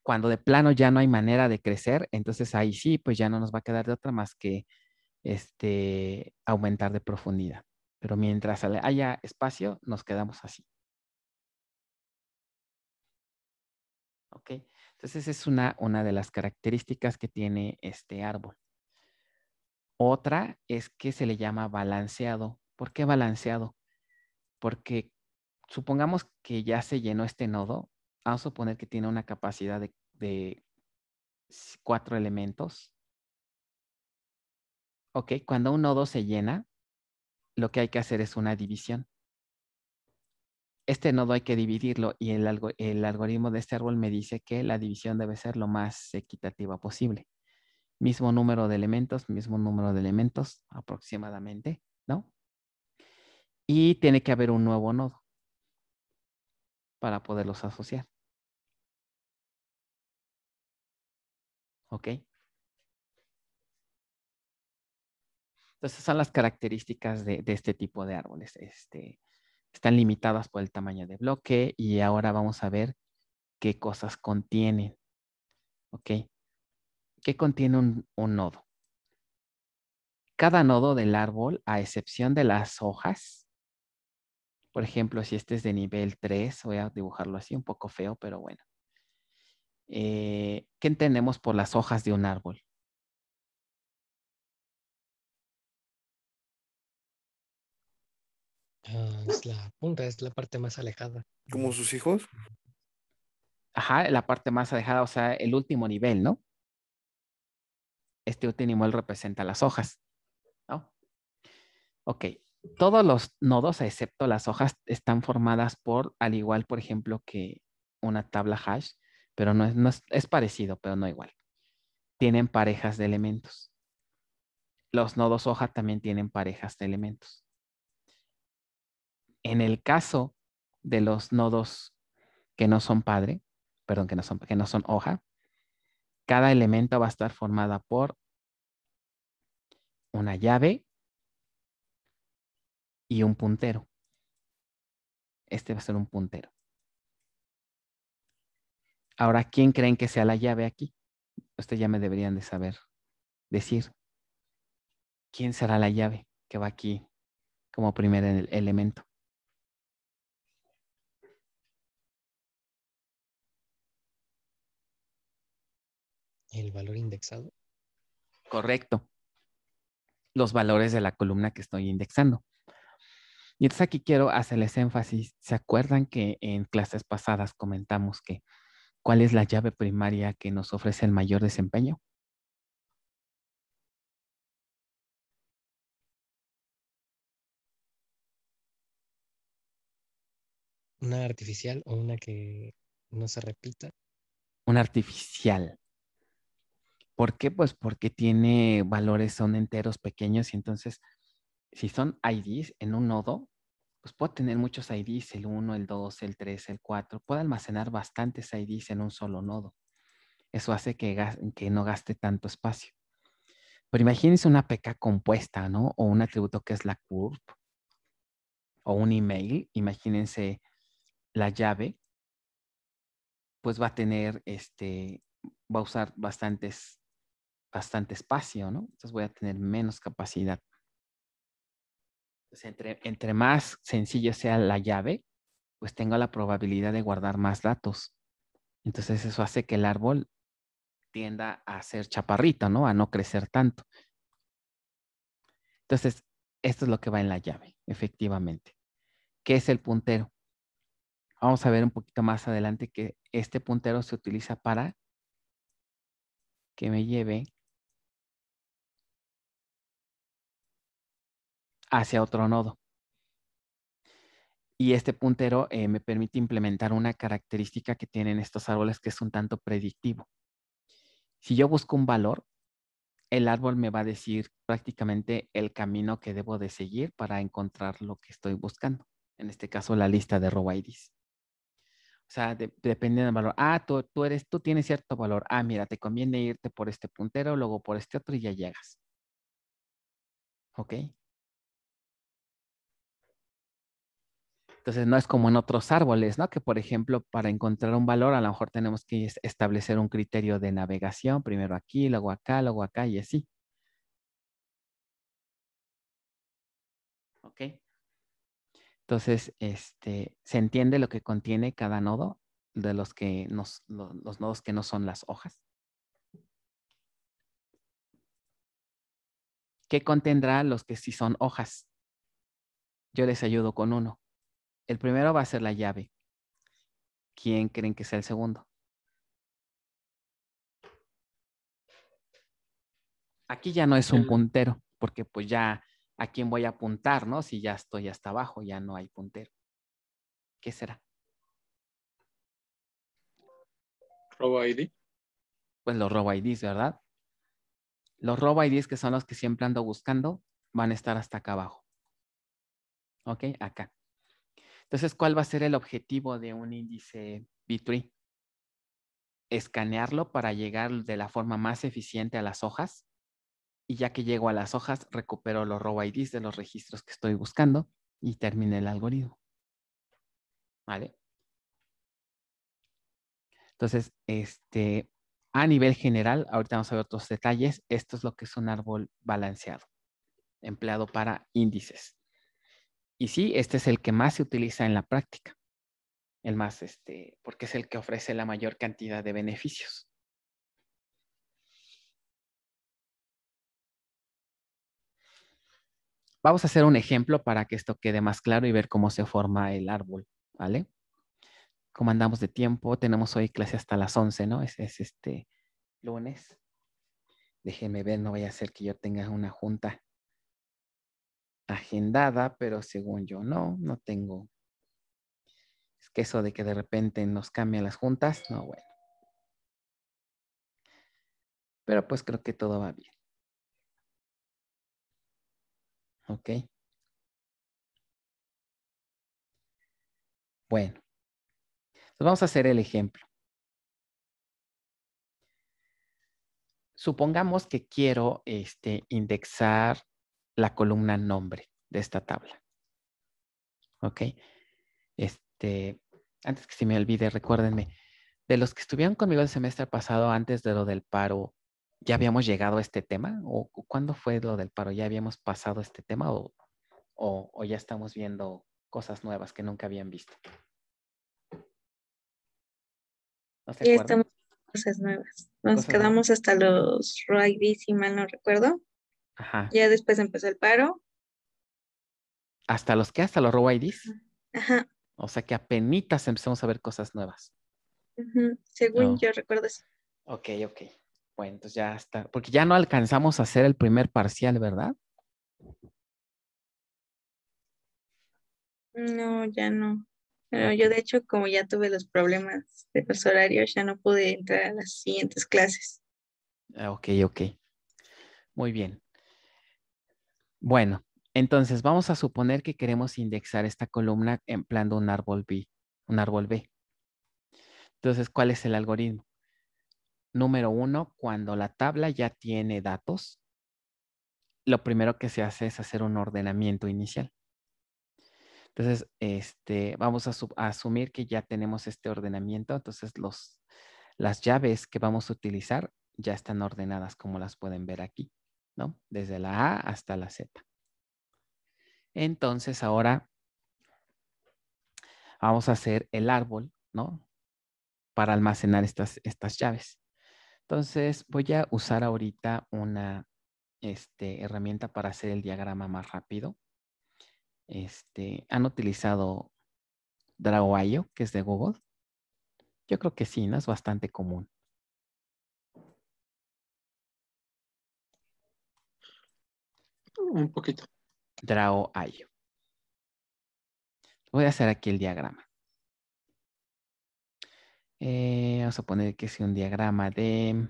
A: Cuando de plano ya no hay manera de crecer, entonces ahí sí, pues ya no nos va a quedar de otra más que aumentar de profundidad. Pero mientras haya espacio, nos quedamos así. ¿Ok? Entonces es una de las características que tiene este árbol. Otra es que se le llama balanceado. ¿Por qué balanceado? Porque supongamos que ya se llenó este nodo. Vamos a suponer que tiene una capacidad de 4 elementos. Ok, cuando un nodo se llena, lo que hay que hacer es una división. Este nodo hay que dividirlo y el algoritmo de este árbol me dice que la división debe ser lo más equitativa posible. Mismo número de elementos aproximadamente, ¿no? Y tiene que haber un nuevo nodo para poderlos asociar. ¿Ok? Entonces son las características de este tipo de árboles. Están limitadas por el tamaño de bloque y ahora vamos a ver qué cosas contienen. ¿Ok? ¿Qué contiene un nodo? Cada nodo del árbol, a excepción de las hojas, por ejemplo, si este es de nivel 3, voy a dibujarlo así, un poco feo, pero bueno. ¿Qué entendemos por las hojas de un árbol?
E: Es la punta, es la parte más alejada.
H: ¿Como sus hijos?
A: Ajá, la parte más alejada, o sea, el último nivel, ¿no? Este último nivel representa las hojas, ¿no? Ok, todos los nodos, excepto las hojas, están formadas por, al igual, por ejemplo, que una tabla hash, pero es parecido, pero no igual. Tienen parejas de elementos. Los nodos hoja también tienen parejas de elementos. En el caso de los nodos que no son padre, perdón, que no son hoja, cada elemento va a estar formada por una llave y un puntero. Este va a ser un puntero. Ahora, ¿quién creen que sea la llave aquí? Ustedes ya me deberían de saber decir quién será la llave que va aquí como primer elemento.
E: El valor indexado.
A: Correcto. Los valores de la columna que estoy indexando. Y entonces aquí quiero hacerles énfasis. ¿Se acuerdan que en clases pasadas comentamos que cuál es la llave primaria que nos ofrece el mayor desempeño?
E: Una artificial o una que no se repita.
A: Una artificial. ¿Por qué? Pues porque tiene valores, son enteros pequeños y entonces si son IDs en un nodo, pues puedo tener muchos IDs, el 1, el 2, el 3, el 4. Puedo almacenar bastantes IDs en un solo nodo. Eso hace que no gaste tanto espacio. Pero imagínense una PK compuesta, ¿no? O un atributo que es la curve o un email. Imagínense la llave, pues va a tener, va a usar bastante espacio, ¿no? Entonces voy a tener menos capacidad. Entonces, entre más sencillo sea la llave, pues tengo la probabilidad de guardar más datos. Entonces eso hace que el árbol tienda a ser chaparrito, ¿no? A no crecer tanto. Entonces, esto es lo que va en la llave, efectivamente. ¿Qué es el puntero? Vamos a ver un poquito más adelante que este puntero se utiliza para que me lleve hacia otro nodo. Y este puntero me permite implementar una característica que tienen estos árboles que es un tanto predictivo. Si yo busco un valor, el árbol me va a decir prácticamente el camino que debo de seguir para encontrar lo que estoy buscando. En este caso, la lista de row IDs. O sea, depende del valor. Ah, tú tienes cierto valor. Ah, mira, te conviene irte por este puntero, luego por este otro y ya llegas. ¿Ok? Entonces, no es como en otros árboles, ¿no? Que, por ejemplo, para encontrar un valor, a lo mejor tenemos que establecer un criterio de navegación, primero aquí, luego acá y así. ¿Ok? Entonces, ¿se entiende lo que contiene cada nodo de los nodos que no son las hojas? ¿Qué contendrá los que sí son hojas? Yo les ayudo con uno. El primero va a ser la llave. ¿Quién creen que sea el segundo? Aquí ya no es un puntero, porque pues ya a quién voy a apuntar, ¿no? Si ya estoy hasta abajo, ya no hay puntero. ¿Qué será?
B: Robo ID.
A: Pues los robo IDs, ¿verdad? Los robo IDs, que son los que siempre ando buscando, van a estar hasta acá abajo. ¿Ok? Acá. Entonces, ¿cuál va a ser el objetivo de un índice B-tree? Escanearlo para llegar de la forma más eficiente a las hojas. Y ya que llego a las hojas, recupero los row IDs de los registros que estoy buscando y termine el algoritmo. ¿Vale? Entonces, a nivel general, ahorita vamos a ver otros detalles. Esto es lo que es un árbol balanceado, empleado para índices. Y sí, este es el que más se utiliza en la práctica. El más, porque es el que ofrece la mayor cantidad de beneficios. Vamos a hacer un ejemplo para que esto quede más claro y ver cómo se forma el árbol, ¿vale? ¿Cómo andamos de tiempo? Tenemos hoy clase hasta las 11, ¿no? Es lunes. Déjenme ver, no vaya a ser que yo tenga una junta agendada, pero según yo no tengo. Es que eso de que de repente nos cambian las juntas, no, bueno. Pero pues creo que todo va bien. ¿Ok? Bueno, entonces vamos a hacer el ejemplo. Supongamos que quiero indexar la columna nombre de esta tabla. ¿Ok? Antes que se me olvide, recuérdenme, de los que estuvieron conmigo el semestre pasado antes de lo del paro, ¿ya habíamos llegado a este tema? ¿O cuándo fue lo del paro? ¿Ya habíamos pasado este tema o ya estamos viendo cosas nuevas que nunca habían visto? ¿No se
C: Ya
A: acuerdan?
C: estamos en cosas nuevas. Nos
A: Cosas
C: quedamos hasta los RID, si mal no recuerdo.
A: Ajá.
C: Ya después empezó el paro.
A: ¿Hasta los qué? ¿Hasta los row IDs?
C: Ajá.
A: O sea que apenitas empezamos a ver cosas nuevas.
C: Según
A: Oh,
C: yo recuerdo así.
A: ok. Bueno, entonces ya está. Porque ya no alcanzamos a hacer el primer parcial, ¿verdad?
C: No, ya no. Pero
A: Ok.
C: yo de hecho, como ya tuve los problemas de los horarios, ya no pude entrar a las siguientes clases.
A: Ok. Muy bien. Bueno, entonces vamos a suponer que queremos indexar esta columna empleando un árbol B. Entonces, ¿cuál es el algoritmo? Número 1, cuando la tabla ya tiene datos, lo primero que se hace es hacer un ordenamiento inicial. Entonces, vamos a asumir que ya tenemos este ordenamiento. Entonces, las llaves que vamos a utilizar ya están ordenadas como las pueden ver aquí, ¿no? Desde la A hasta la Z. Entonces, ahora vamos a hacer el árbol, ¿no? Para almacenar estas llaves. Entonces, voy a usar ahorita una herramienta para hacer el diagrama más rápido. ¿Han utilizado Draw.io, que es de Google? Yo creo que sí, ¿no? Es bastante común.
B: Un poquito.
A: Draw.io. Voy a hacer aquí el diagrama. Vamos a poner que sea un diagrama de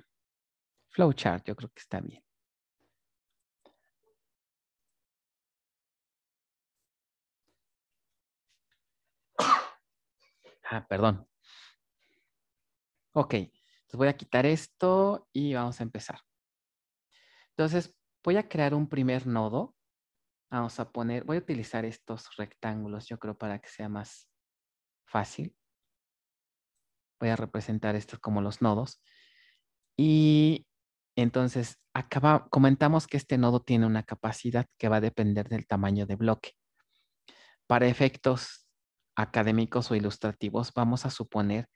A: flowchart. Yo creo que está bien. Perdón. Ok. Entonces voy a quitar esto y vamos a empezar. Entonces voy a crear un primer nodo. Vamos a poner, voy a utilizar estos rectángulos, yo creo, para que sea más fácil. Voy a representar estos como los nodos. Y entonces, comentamos que este nodo tiene una capacidad que va a depender del tamaño de bloque. Para efectos académicos o ilustrativos, vamos a suponer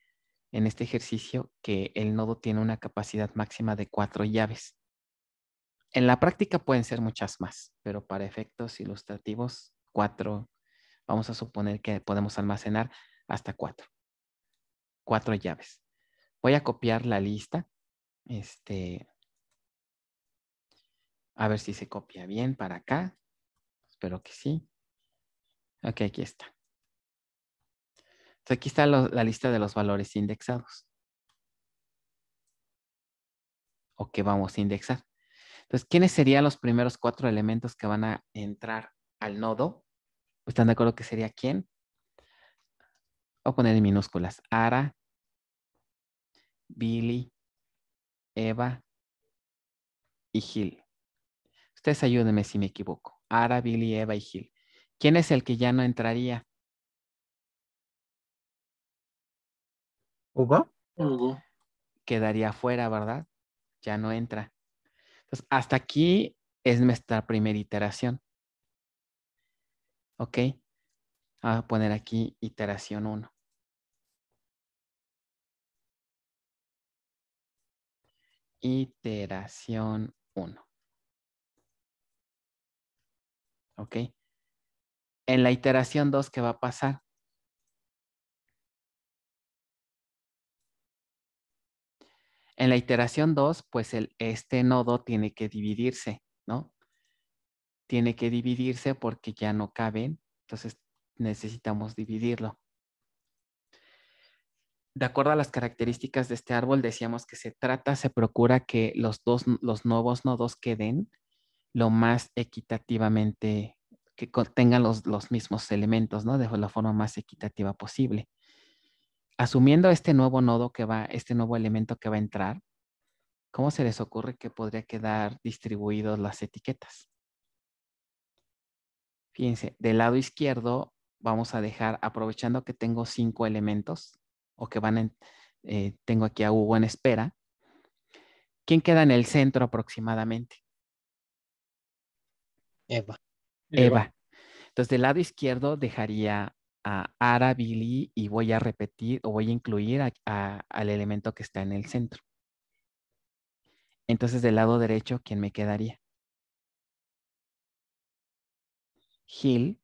A: en este ejercicio que el nodo tiene una capacidad máxima de 4 llaves. En la práctica pueden ser muchas más, pero para efectos ilustrativos, 4, vamos a suponer que podemos almacenar hasta 4. 4 llaves. Voy a copiar la lista. A ver si se copia bien para acá. Espero que sí. Ok, aquí está. Entonces, aquí está la lista de los valores indexados. O que vamos a indexar. Entonces, ¿quiénes serían los primeros 4 elementos que van a entrar al nodo? ¿Están de acuerdo que sería quién? Voy a poner en minúsculas. Ara, Billy, Eva y Gil. Ustedes ayúdenme si me equivoco. Ara, Billy, Eva y Gil. ¿Quién es el que ya no entraría?
F: ¿Hugo?
B: Hugo.
A: Quedaría fuera, ¿verdad? Ya no entra. Entonces, hasta aquí es nuestra primera iteración. ¿Ok? Vamos a poner aquí iteración 1. Iteración 1. ¿Ok? En la iteración 2, ¿qué va a pasar? En la iteración 2, pues este nodo tiene que dividirse, ¿no? Tiene que dividirse porque ya no caben, entonces necesitamos dividirlo. De acuerdo a las características de este árbol, decíamos que se procura que los nuevos nodos queden lo más equitativamente, que tengan los mismos elementos, ¿no? De la forma más equitativa posible. Asumiendo este nuevo nodo este nuevo elemento que va a entrar, ¿cómo se les ocurre que podría quedar distribuidos las etiquetas? Fíjense, del lado izquierdo vamos a dejar, aprovechando que tengo 5 elementos, o que tengo aquí a Hugo en espera. ¿Quién queda en el centro aproximadamente?
E: Eva.
A: Eva. Entonces, del lado izquierdo dejaría a Ara, Billy y voy a repetir o voy a incluir al elemento que está en el centro. Entonces, del lado derecho, ¿quién me quedaría? Gil.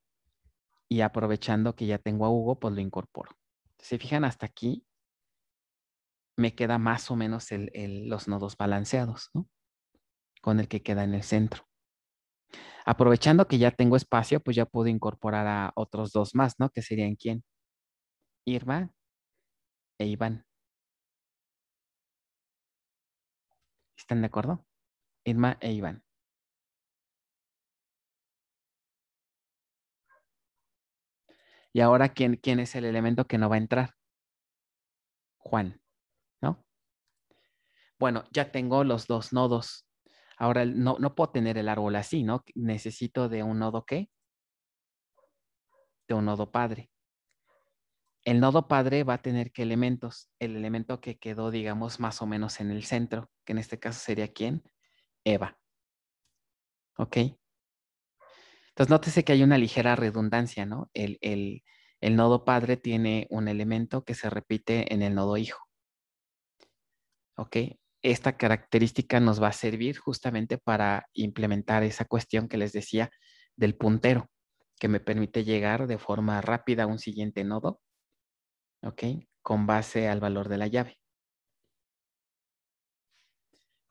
A: Y aprovechando que ya tengo a Hugo, pues lo incorporo. Si fijan hasta aquí, me queda más o menos los nodos balanceados, ¿no? Con el que queda en el centro. Aprovechando que ya tengo espacio, pues ya puedo incorporar a otros 2 más, ¿no? Que serían ¿quién? Irma e Iván. ¿Están de acuerdo? Irma e Iván. Y ahora, ¿quién es el elemento que no va a entrar? Juan, ¿no? Bueno, ya tengo los 2 nodos. Ahora no puedo tener el árbol así, ¿no? Necesito de un nodo ¿qué? De un nodo padre. El nodo padre va a tener ¿qué elementos? El elemento que quedó, digamos, más o menos en el centro, que en este caso sería ¿quién? Eva. ¿Ok? Entonces, nótese que hay una ligera redundancia, ¿no? El nodo padre tiene un elemento que se repite en el nodo hijo. ¿Ok? Esta característica nos va a servir justamente para implementar esa cuestión que les decía del puntero, que me permite llegar de forma rápida a un siguiente nodo, ¿ok? Con base al valor de la llave.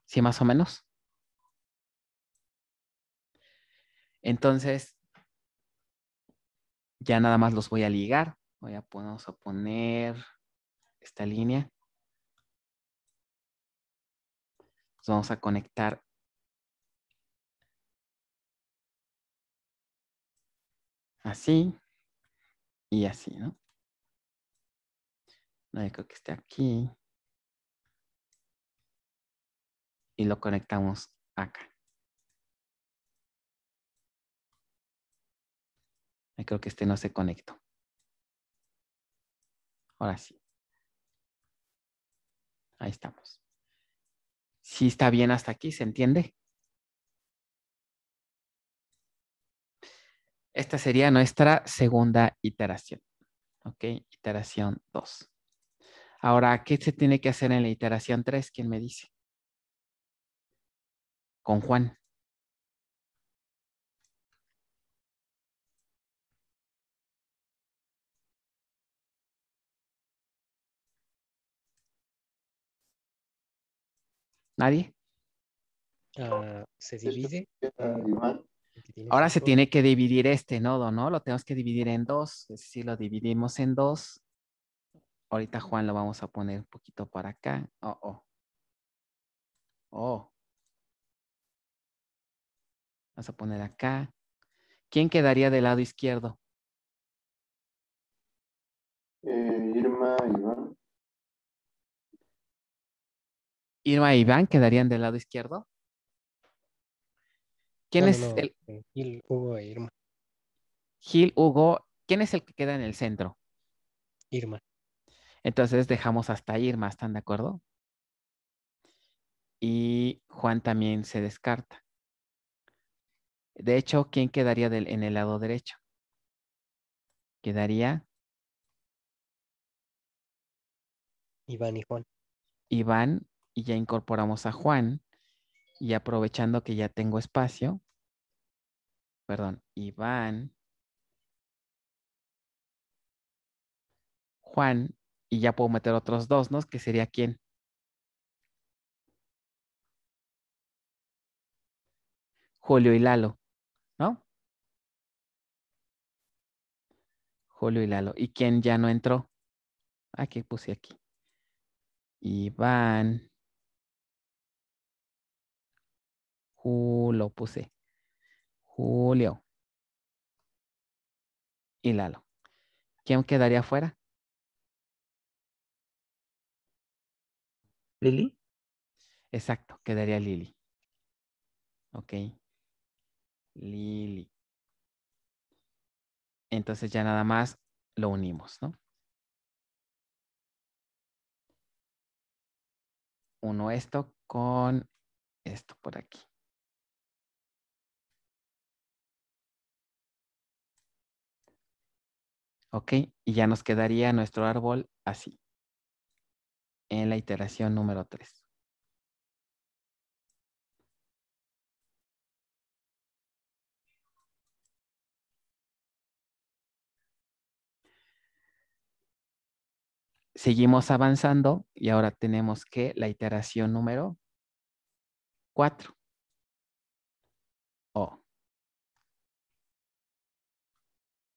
A: ¿Sí, más o menos? Entonces, ya nada más los voy a ligar. Vamos a poner esta línea. Los vamos a conectar así y así, ¿no? No, yo creo que esté aquí. Y lo conectamos acá. Creo que este no se conectó. Ahora sí. Ahí estamos. Sí está bien hasta aquí, ¿se entiende? Esta sería nuestra segunda iteración. ¿Ok? Iteración 2. Ahora, ¿qué se tiene que hacer en la iteración 3? ¿Quién me dice? Con Juan. ¿Nadie?
E: Se divide. Que tiene
A: Ahora se
E: 5.
A: tiene que dividir este nodo, ¿no? Lo tenemos que dividir en 2. Es decir, lo dividimos en 2. Ahorita Juan lo vamos a poner un poquito para acá. Oh. Vamos a poner acá. ¿Quién quedaría del lado izquierdo?
G: Irma, Iván.
A: Irma e Iván quedarían del lado izquierdo. ¿Quién es el
E: Gil, Hugo e Irma.
A: Gil, Hugo? ¿Quién es el que queda en el centro?
E: Irma.
A: Entonces dejamos hasta Irma, ¿están de acuerdo? Y Juan también se descarta. De hecho, ¿quién quedaría en el lado derecho? Quedaría
E: Iván y Juan.
A: Iván y ya incorporamos a Juan. Y aprovechando que ya tengo espacio, perdón, Iván, Juan, y ya puedo meter otros dos, ¿no? Que sería ¿quién? Julio y Lalo, ¿no? Julio y Lalo. ¿Y quién ya no entró? ¿Qué puse aquí? Iván. Julio puse. Julio. Y Lalo. ¿Quién quedaría afuera?
F: Lili.
A: Exacto, quedaría Lili. Ok. Lili. Entonces ya nada más lo unimos, ¿no? Uno esto con esto por aquí. Ok, y ya nos quedaría nuestro árbol así, en la iteración número 3. Seguimos avanzando y ahora tenemos que la iteración número 4.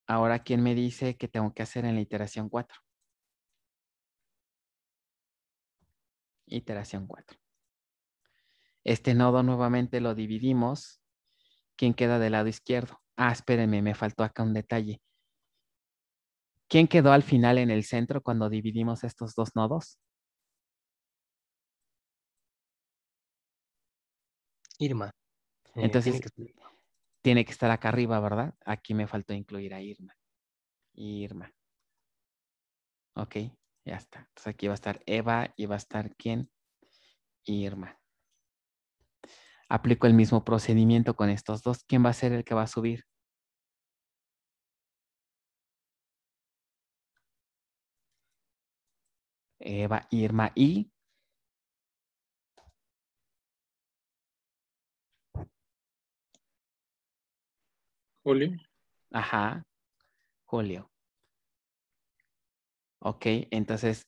A: Ahora, ¿quién me dice qué tengo que hacer en la iteración 4? Iteración 4. Este nodo nuevamente lo dividimos. ¿Quién queda del lado izquierdo? Espérenme, me faltó acá un detalle. ¿Quién quedó al final en el centro cuando dividimos estos dos nodos?
E: Irma.
A: Entonces, tiene que estar acá arriba, ¿verdad? Aquí me faltó incluir a Irma. Irma. Ok, ya está. Entonces aquí va a estar Eva y va a estar ¿quién? Irma. Aplico el mismo procedimiento con estos dos. ¿Quién va a ser el que va a subir? Eva, Irma y
B: Julio.
A: ajá, Julio. Ok, entonces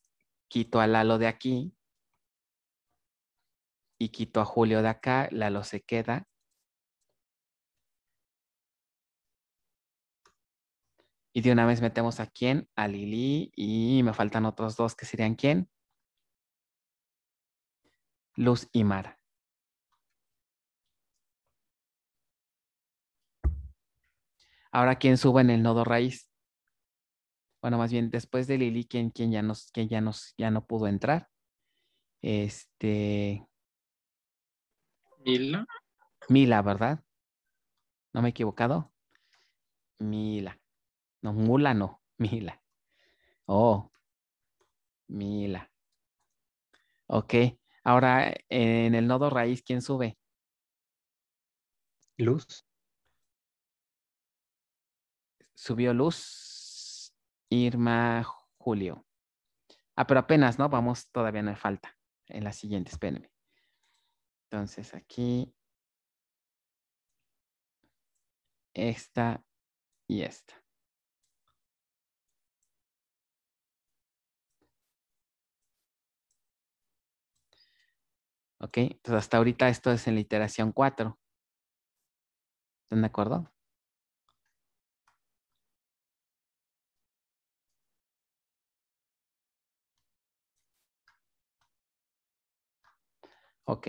A: quito a Lalo de aquí y quito a Julio de acá. Lalo se queda. Y de una vez metemos a quién, a Lili y me faltan otros dos que serían quién, Luz y Mara. Ahora, ¿quién sube en el nodo raíz? Bueno, más bien después de Lili, ¿quién ya no pudo entrar?
B: Mila.
A: Mila, ¿verdad? ¿No me he equivocado? Mila. No, mula no, Mila. Oh, Mila. Ok. Ahora, en el nodo raíz, ¿quién sube?
E: Luz.
A: Subió Luz, Irma, Julio. Ah, pero apenas, ¿no? Vamos, todavía no hay falta. En la siguiente, espérenme. Entonces, aquí, esta y esta. Ok, entonces hasta ahorita esto es en la iteración 4. ¿Están de acuerdo? Ok.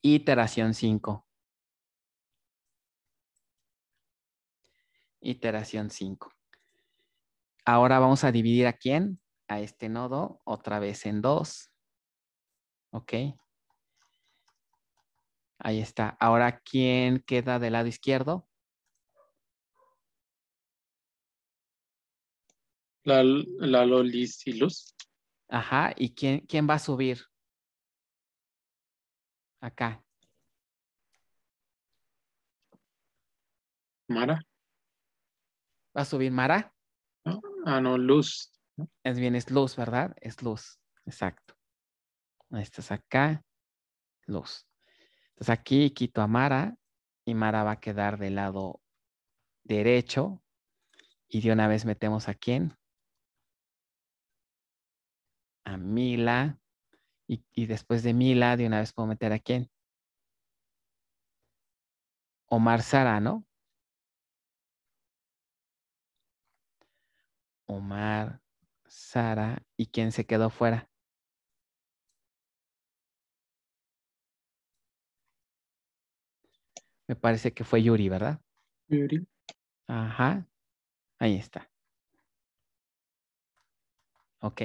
A: Iteración 5. Iteración 5. Ahora vamos a dividir a quién? A este nodo otra vez en 2. Ok. Ahí está. Ahora, ¿quién queda del lado izquierdo?
B: La Lolis y Luz.
A: Ajá. ¿Y quién va a subir? Acá.
B: Mara.
A: ¿Va a subir Mara?
B: ¿No? Ah, no, Luz. ¿No?
A: Es bien, es Luz, ¿verdad? Es Luz. Exacto. Esta es acá. Luz. Entonces aquí quito a Mara y Mara va a quedar del lado derecho. Y de una vez metemos a quién? A Mila. Y después de Mila, de una vez puedo meter a quién? Omar Sara, ¿no? Omar, Sara. ¿Y quién se quedó fuera? Me parece que fue Yuri, ¿verdad?
B: Yuri.
A: Ajá. Ahí está. Ok.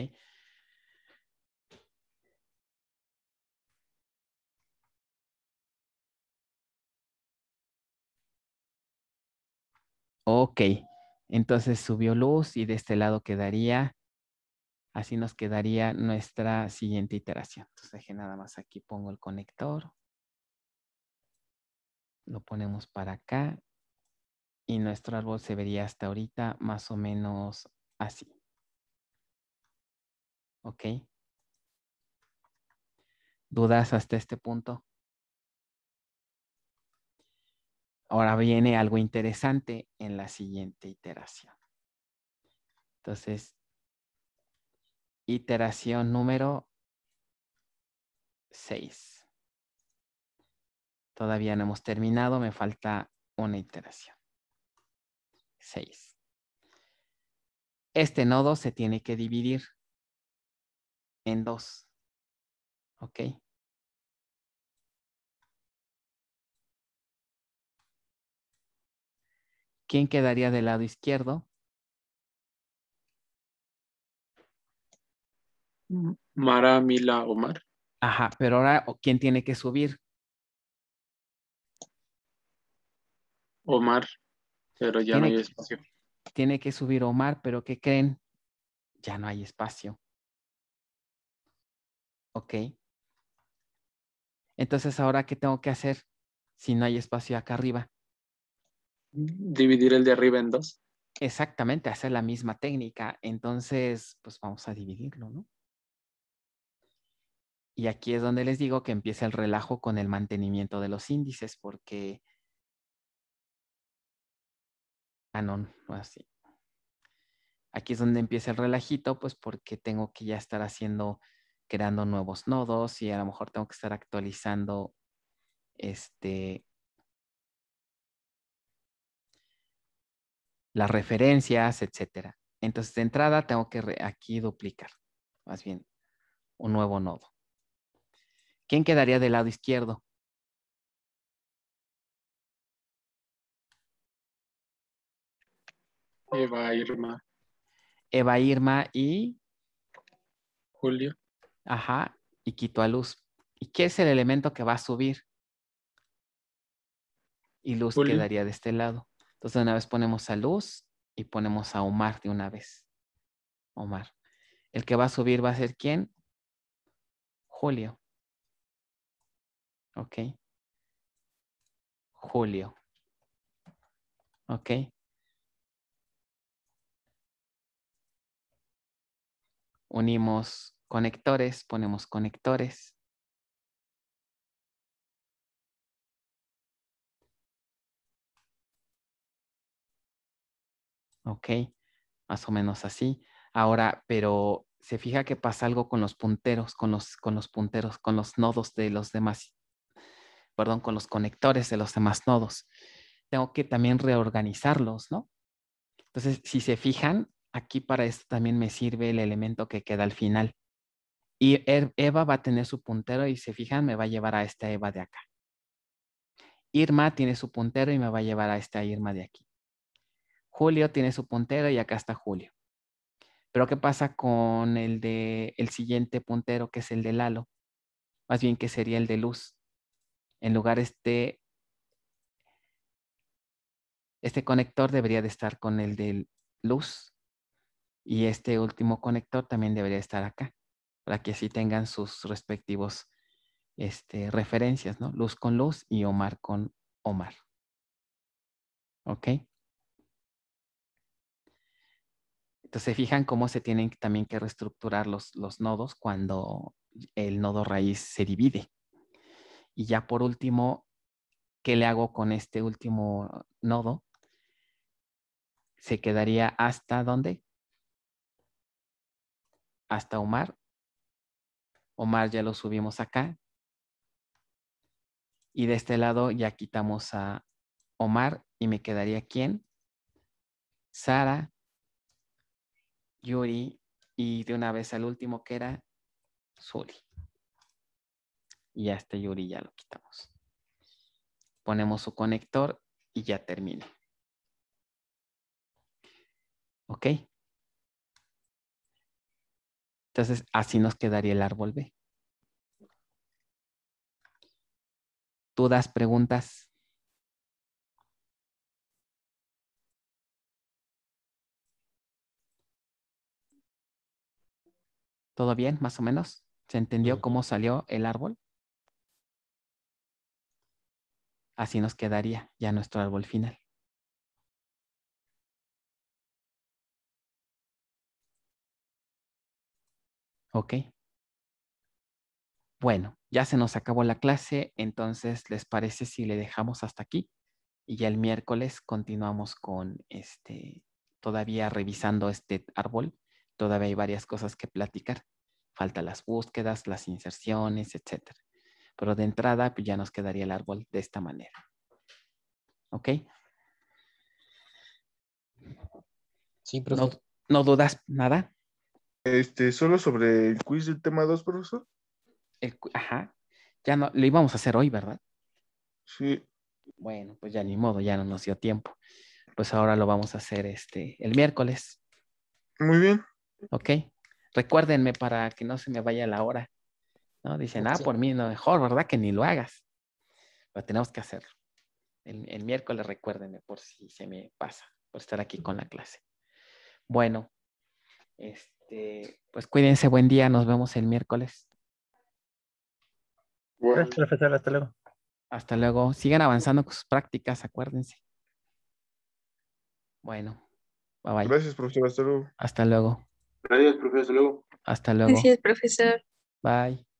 A: Ok. Entonces subió Luz y de este lado quedaría, así nos quedaría nuestra siguiente iteración. Entonces deje nada más aquí, pongo el conector. Lo ponemos para acá. Y nuestro árbol se vería hasta ahorita más o menos así. ¿Ok? ¿Dudas hasta este punto? Ahora viene algo interesante en la siguiente iteración. Entonces, iteración número 6. Todavía no hemos terminado, me falta una iteración. 6. Este nodo se tiene que dividir en 2. ¿Ok? ¿Quién quedaría del lado izquierdo?
B: Mara, Mila, Omar.
A: Ajá, pero ahora, ¿quién tiene que subir?
B: Omar, pero ya no hay espacio.
A: Tiene que subir Omar, pero ¿qué creen? Ya no hay espacio. ¿Ok? Entonces, ¿ahora qué tengo que hacer si no hay espacio acá arriba?
B: Dividir el de arriba en 2.
A: Exactamente, hacer la misma técnica. Entonces, pues vamos a dividirlo, ¿no? Y aquí es donde les digo que empieza el relajo con el mantenimiento de los índices, porque... Ah, no, no así. Aquí es donde empieza el relajito, pues porque tengo que ya estar creando nuevos nodos y a lo mejor tengo que estar actualizando las referencias, etcétera. Entonces, de entrada tengo que aquí duplicar, más bien, un nuevo nodo. ¿Quién quedaría del lado izquierdo?
B: Eva, Irma,
A: Eva, Irma y...
B: Julio.
A: Ajá, y quito a Luz. ¿Y qué es el elemento que va a subir? Y Luz
B: Julio.
A: quedaría de este lado. Entonces de una vez ponemos a Luz y ponemos a Omar de una vez. Omar. El que va a subir va a ser ¿quién? Julio. Ok. Julio. Ok. Unimos conectores, ponemos conectores. Ok, más o menos así. Ahora, pero se fija que pasa algo con los punteros, con los punteros, con los nodos de los demás, perdón, con los conectores de los demás nodos. Tengo que también reorganizarlos, ¿no? Entonces, si se fijan, aquí para esto también me sirve el elemento que queda al final. Y Eva va a tener su puntero y se fijan, me va a llevar a esta Eva de acá. Irma tiene su puntero y me va a llevar a esta Irma de aquí. Julio tiene su puntero y acá está Julio. Pero ¿qué pasa con el siguiente puntero, que es el de Lalo? Más bien que sería el de Luz. En lugar este conector debería de estar con el de Luz. Y este último conector también debería estar acá. Para que así tengan sus respectivos referencias, ¿no? Luz con Luz y Omar con Omar. ¿Ok? Entonces, fijan cómo se tienen también que reestructurar los nodos cuando el nodo raíz se divide. Y ya por último, ¿qué le hago con este último nodo? Se quedaría hasta ¿dónde? Hasta Omar. Omar ya lo subimos acá. Y de este lado ya quitamos a Omar y me quedaría ¿quién? Sara, Yuri y de una vez al último que era Suri. Y a este Yuri ya lo quitamos. Ponemos su conector y ya termina. ¿Ok? Entonces, así nos quedaría el árbol B. ¿Dudas, preguntas? ¿Todo bien, más o menos? ¿Se entendió cómo salió el árbol? Así nos quedaría ya nuestro árbol final. ¿Ok? Bueno, ya se nos acabó la clase, entonces, ¿les parece si le dejamos hasta aquí? Y ya el miércoles continuamos con todavía revisando este árbol. Todavía hay varias cosas que platicar. Faltan las búsquedas, las inserciones, etcétera. Pero de entrada, pues ya nos quedaría el árbol de esta manera. ¿Ok?
E: Sí, profe.
A: ¿No dudas nada?
D: Solo sobre el quiz del tema 2, profesor.
A: Ajá. Ya no, lo íbamos a hacer hoy, ¿verdad?
D: Sí.
A: Bueno, pues ya ni modo, ya no nos dio tiempo. Pues ahora lo vamos a hacer el miércoles.
D: Muy bien.
A: ¿Ok? Recuérdenme para que no se me vaya la hora. ¿No? Dicen,
E: Sí.
A: por mí no, mejor, ¿verdad? Que ni lo hagas. Pero tenemos que hacerlo. El miércoles recuérdenme por si se me pasa, por estar aquí con la clase. Bueno, pues cuídense, buen día, nos vemos el miércoles.
G: Bueno,
F: Gracias, profesor. Hasta luego.
A: Hasta luego. Sigan avanzando con sus prácticas, acuérdense. Bueno, bye bye.
D: Gracias, profesor. Hasta luego.
A: Hasta luego.
G: gracias, profesor. Hasta luego.
A: Hasta luego.
C: Así es, profesor.
A: Bye.